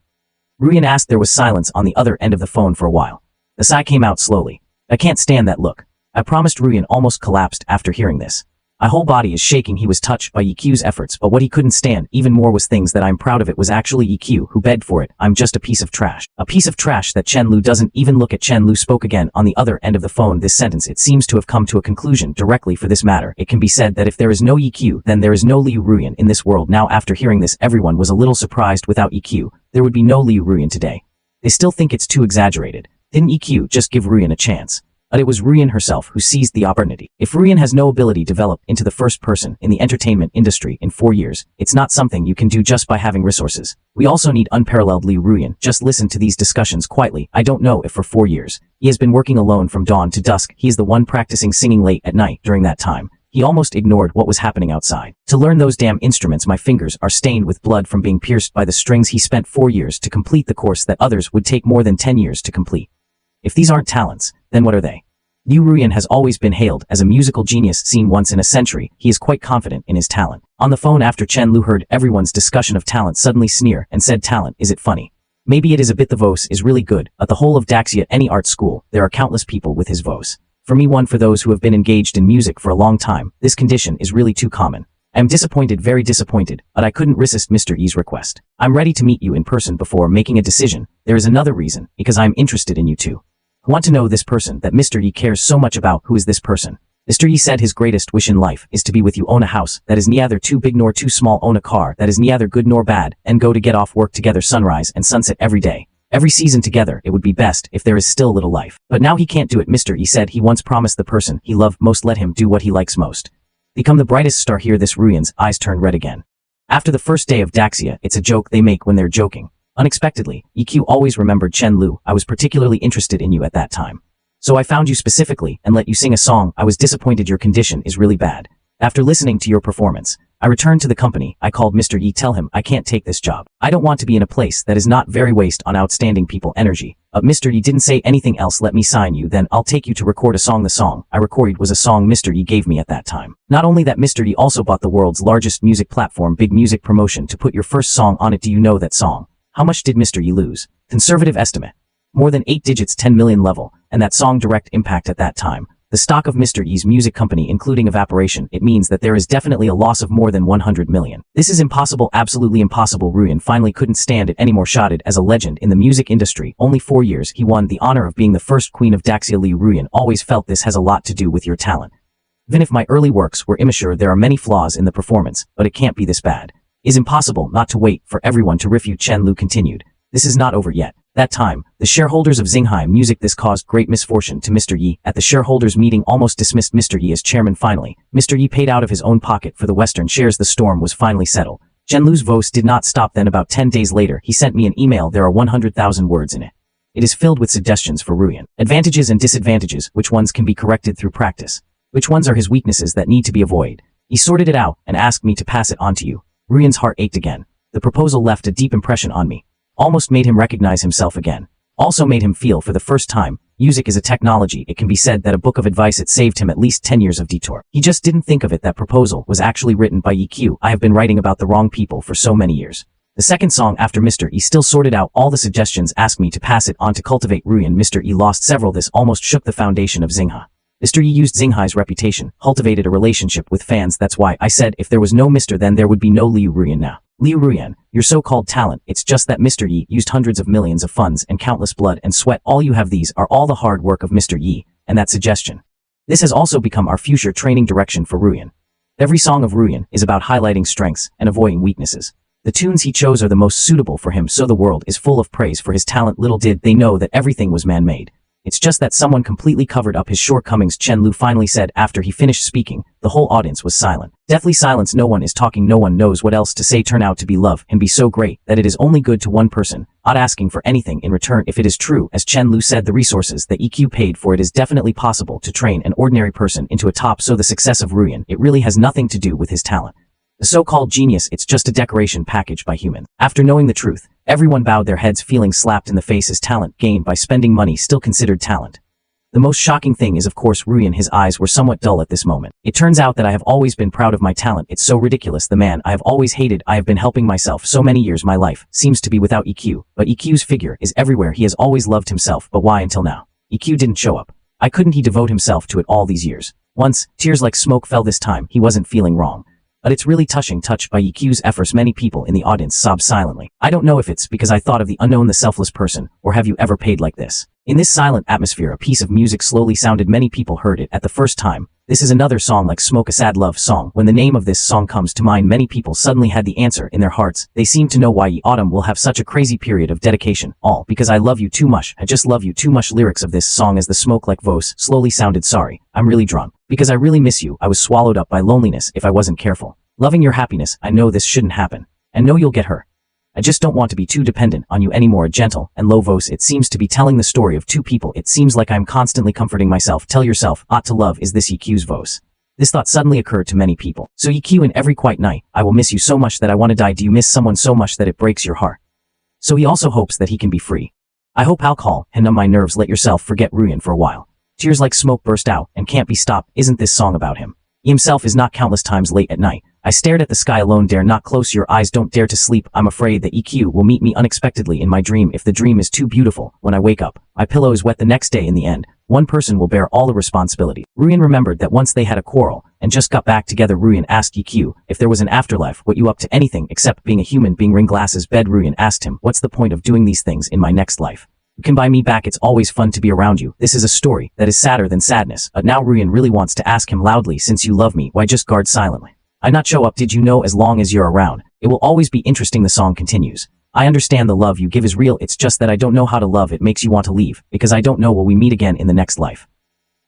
Ruyen asked. There was silence on the other end of the phone for a while. The sigh came out slowly. I can't stand that look. I promised. Ruyen almost collapsed after hearing this. My whole body is shaking. He was touched by EQ's efforts, but what he couldn't stand even more was things that I'm proud of. It was actually EQ who begged for it. I'm just a piece of trash. A piece of trash that Chen Lu doesn't even look at. Chen Lu spoke again on the other end of the phone. This sentence, it seems to have come to a conclusion directly for this matter. It can be said that if there is no EQ, then there is no Liu Ruyen in this world. Now after hearing this, everyone was a little surprised. Without EQ, there would be no Liu Ruyen today. They still think it's too exaggerated. Didn't EQ just give Ruyen a chance? But it was Ruyen herself who seized the opportunity. If Ruyen has no ability developed into the first person in the entertainment industry in 4 years, it's not something you can do just by having resources. We also need unparalleled Liu Ruyen. Just listen to these discussions quietly. I don't know if for 4 years. He has been working alone from dawn to dusk. He is the one practicing singing late at night. During that time, he almost ignored what was happening outside. To learn those damn instruments, my fingers are stained with blood from being pierced by the strings. He spent 4 years to complete the course that others would take more than 10 years to complete. If these aren't talents, then what are they? Liu Ruyen has always been hailed as a musical genius. Seen once in a century, he is quite confident in his talent. On the phone, after Chen Lu heard everyone's discussion of talent, suddenly sneer and said, talent, is it funny? Maybe it is a bit. The voice is really good. At the whole of Daxia, any art school, there are countless people with his voice. For me, one for those who have been engaged in music for a long time, this condition is really too common. I am disappointed, very disappointed, but I couldn't resist Mr. E's request. I'm ready to meet you in person before making a decision. There is another reason, because I'm interested in you too. I want to know this person that Mr. E cares so much about. Who is this person? Mr. E said his greatest wish in life is to be with you. Own a house that is neither too big nor too small. Own a car that is neither good nor bad, and go to get off work together, sunrise and sunset every day. Every season together. It would be best if there is still little life. But now he can't do it. Mr. E said he once promised the person he loved most let him do what he likes most. Become the brightest star here. This Ruyen's eyes turned red again. After the first day of Daxia, it's a joke they make when they're joking. Unexpectedly, EQ always remembered Chen Lu. I was particularly interested in you at that time. So I found you specifically and let you sing a song. I was disappointed. Your condition is really bad. After listening to your performance, I returned to the company. I called Mr. E. Tell him I can't take this job. I don't want to be in a place that is not very waste on outstanding people energy. Mr. E didn't say anything else. Let me sign you, then I'll take you to record a song. The song I recorded was a song Mr. E gave me at that time. Not only that, Mr. E also bought the world's largest music platform, Big Music Promotion, to put your first song on it. Do you know that song? How much did Mr. E lose? Conservative estimate. More than 8 digits, 10 million level, and that song direct impact at that time. The stock of Mr. E's music company including evaporation, it means that there is definitely a loss of more than 100 million. This is impossible, absolutely impossible. Ruyen finally couldn't stand it anymore. Shouted as a legend in the music industry. Only 4 years he won the honor of being the first queen of Daxia. Liu Ruyen always felt this has a lot to do with your talent. Even if my early works were immature, there are many flaws in the performance, but it can't be this bad. It is impossible not to wait for everyone to refute. Chen Lu continued. This is not over yet. That time, the shareholders of Xinghai Music. This caused great misfortune to Mr. Yi. At the shareholders meeting almost dismissed Mr. Yi as chairman. Finally, Mr. Yi paid out of his own pocket for the Western shares. The storm was finally settled. Zhenlu's voice did not stop. Then about 10 days later, he sent me an email. There are 100,000 words in it. It is filled with suggestions for Ruyan. Advantages and disadvantages, which ones can be corrected through practice. Which ones are his weaknesses that need to be avoided. He sorted it out and asked me to pass it on to you. Ruyan's heart ached again. The proposal left a deep impression on me. Almost made him recognize himself again. Also made him feel for the first time, music is a technology. It can be said that a book of advice. It saved him at least 10 years of detour. He just didn't think of it. That proposal was actually written by EQ. I have been writing about the wrong people for so many years. The second song after Mr. E still sorted out all the suggestions, asked me to pass it on to cultivate Ruyan. Mr. E lost several. This almost shook the foundation of Xinghai. Mr. E used Xinghai's reputation, cultivated a relationship with fans. That's why I said if there was no Mr. then there would be no Liu Ruyan now. Liu Ruyan, your so-called talent, it's just that Mr. Yi used hundreds of millions of funds and countless blood and sweat. All you have. These are all the hard work of Mr. Yi, and that suggestion. This has also become our future training direction for Ruyan. Every song of Ruyan is about highlighting strengths and avoiding weaknesses. The tunes he chose are the most suitable for him, so the world is full of praise for his talent. Little did they know that everything was man-made. It's just that someone completely covered up his shortcomings. Chen Lu finally said after he finished speaking. The whole audience was silent. Deathly silence. No one is talking. No one knows what else to say. Turn out to be love and be so great that it is only good to one person, not asking for anything in return. If it is true, as Chen Lu said, the resources that EQ paid for, it is definitely possible to train an ordinary person into a top. So the success of Ruyan, it really has nothing to do with his talent. The so-called genius, it's just a decoration package by humans. After knowing the truth, everyone bowed their heads, feeling slapped in the face. As talent gained by spending money still considered talent. The most shocking thing is, of course, Ruyan. His eyes were somewhat dull at this moment. It turns out that I have always been proud of my talent. It's so ridiculous. The man I have always hated. I have been helping myself so many years. My life seems to be without EQ, but EQ's figure is everywhere. He has always loved himself, but why until now? EQ didn't show up. Why couldn't he devote himself to it all these years? Once, tears like smoke fell. This time, he wasn't feeling wrong. But it's really touching. Touched by EQ's efforts, many people in the audience sobbed silently. I don't know if it's because I thought of the unknown, the selfless person, or have you ever paid like this? In this silent atmosphere, a piece of music slowly sounded. Many people heard it at the first time. This is another song like Smoke, a sad love song. When the name of this song comes to mind, many people suddenly had the answer in their hearts. They seem to know why Ye Autumn will have such a crazy period of dedication. All because I love you too much. I just love you too much. Lyrics of this song as the smoke like voice slowly sounded. Sorry, I'm really drunk. Because I really miss you. I was swallowed up by loneliness if I wasn't careful. Loving your happiness. I know this shouldn't happen. And know you'll get hurt. I just don't want to be too dependent on you anymore. A gentle and low voice. It seems to be telling the story of two people. It seems like I'm constantly comforting myself. Tell yourself, ought to love. Is this EQ's voice? This thought suddenly occurred to many people. So EQ, in every quiet night, I will miss you so much that I want to die. Do you miss someone so much that it breaks your heart? So he also hopes that he can be free. I hope alcohol can numb my nerves. Let yourself forget Ruyan for a while. Tears like smoke burst out and can't be stopped. Isn't this song about him? He himself is not. Countless times late at night, I stared at the sky alone. Dare not close your eyes. Don't dare to sleep. I'm afraid that EQ will meet me unexpectedly in my dream. If the dream is too beautiful, when I wake up, my pillow is wet. The next day in the end, one person will bear all the responsibility. Ruyan remembered that once they had a quarrel and just got back together. Ruyan asked EQ if there was an afterlife. What you up to? Anything except being a human being. Ring glasses bed. Ruyan asked him, what's the point of doing these things in my next life? You can buy me back. It's always fun to be around you. This is a story that is sadder than sadness. But now Ruyan really wants to ask him loudly, since you love me, why just guard silently? I not show up. Did you know as long as you're around, it will always be interesting. The song continues. I understand the love you give is real. It's just that I don't know how to love. It makes you want to leave, because I don't know will we meet again in the next life.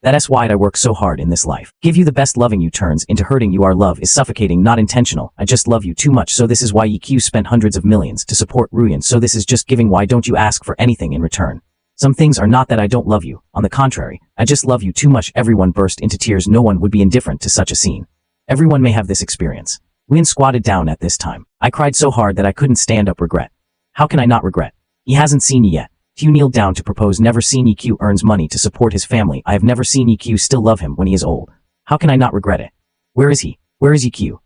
That's why I work so hard in this life. Give you the best. Loving you turns into hurting you. Our love is suffocating, not intentional. I just love you too much. So this is why EQ spent hundreds of millions to support Ruyan. So this is just giving. Why don't you ask for anything in return? Some things are not that I don't love you. On the contrary, I just love you too much. Everyone burst into tears. No one would be indifferent to such a scene. Everyone may have this experience. Ruyan squatted down at this time. I cried so hard that I couldn't stand up. Regret. How can I not regret? He hasn't seen you yet. Q kneeled down to propose. Never seen EQ earns money to support his family. I have never seen EQ still love him when he is old. How can I not regret it? Where is he? Where is EQ?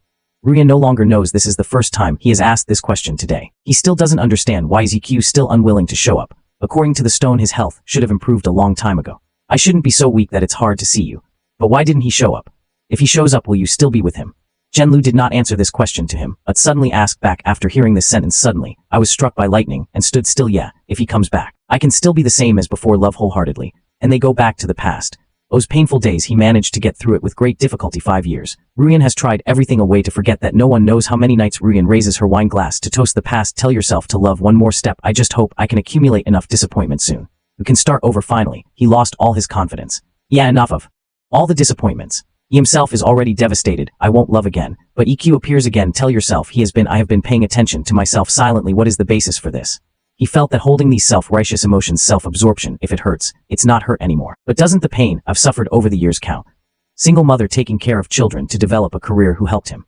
Ruyan no longer knows. This is the first time he has asked this question today. He still doesn't understand why is EQ still unwilling to show up. According to the stone, his health should have improved a long time ago. I shouldn't be so weak that it's hard to see you. But why didn't he show up? If he shows up, will you still be with him? Zhenlu did not answer this question to him, but suddenly asked back after hearing this sentence. Suddenly, I was struck by lightning and stood still. Yeah, if he comes back, I can still be the same as before. Love wholeheartedly. And they go back to the past. Those painful days he managed to get through it with great difficulty. 5 years. Ruyan has tried everything a way to forget that. No one knows how many nights Ruyan raises her wine glass to toast the past. Tell yourself to love one more step. I just hope I can accumulate enough disappointment soon. We can start over finally. He lost all his confidence. Yeah, enough of all the disappointments. He himself is already devastated. I won't love again. But EQ appears again. Tell yourself I have been paying attention to myself silently. What is the basis for this? He felt that holding these self-righteous emotions, self-absorption, if it hurts, it's not hurt anymore. But doesn't the pain I've suffered over the years count? Single mother taking care of children to develop a career who helped him.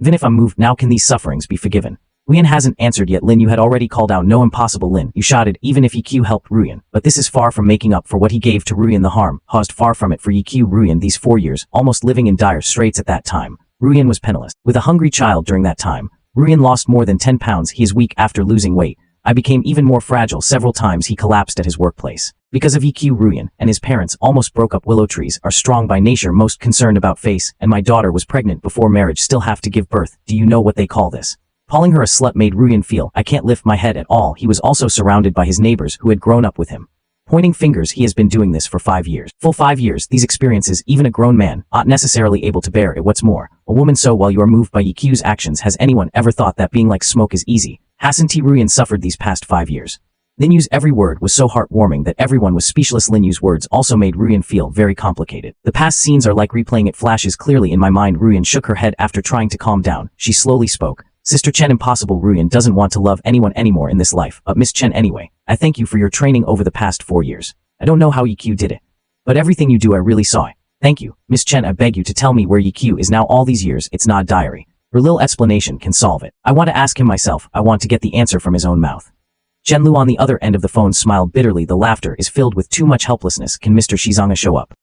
Even if I'm moved now, can these sufferings be forgiven? Ruyan hasn't answered yet. Lin, you had already called out. No, impossible. Lin, you shouted, even if EQ helped Ruyan. But this is far from making up for what he gave to Ruyan. The harm caused far from it for EQ. Ruyan, these 4 years, almost living in dire straits at that time. Ruyan was penniless. With a hungry child during that time, Ruyan lost more than 10 pounds. He is weak after losing weight. I became even more fragile. Several times he collapsed at his workplace. Because of EQ, Ruyan and his parents almost broke up. Willow trees are strong by nature, most concerned about face, and my daughter was pregnant before marriage, still have to give birth. Do you know what they call this? Calling her a slut made Ruyan feel I can't lift my head at all. He was also surrounded by his neighbors who had grown up with him. Pointing fingers, he has been doing this for 5 years. Full 5 years, these experiences even a grown man aren't necessarily able to bear it. What's more, a woman. So while you are moved by EQ's actions, has anyone ever thought that being like smoke is easy? Hasn't Ruyan suffered these past 5 years? Lin Yu's every word was so heartwarming that everyone was speechless. Lin Yu's words also made Ruyan feel very complicated. The past scenes are like replaying. It flashes clearly in my mind. Ruyan shook her head after trying to calm down. She slowly spoke. Sister Chen, impossible. Ruyan doesn't want to love anyone anymore in this life. Miss Chen, anyway, I thank you for your training over the past 4 years. I don't know how EQ did it, but everything you do I really saw it. Thank you. Miss Chen, I beg you to tell me where EQ is now all these years. It's not a diary. Her little explanation can solve it. I want to ask him myself. I want to get the answer from his own mouth. Chen Lu on the other end of the phone smiled bitterly. The laughter is filled with too much helplessness. Can Mr. Shizanga show up?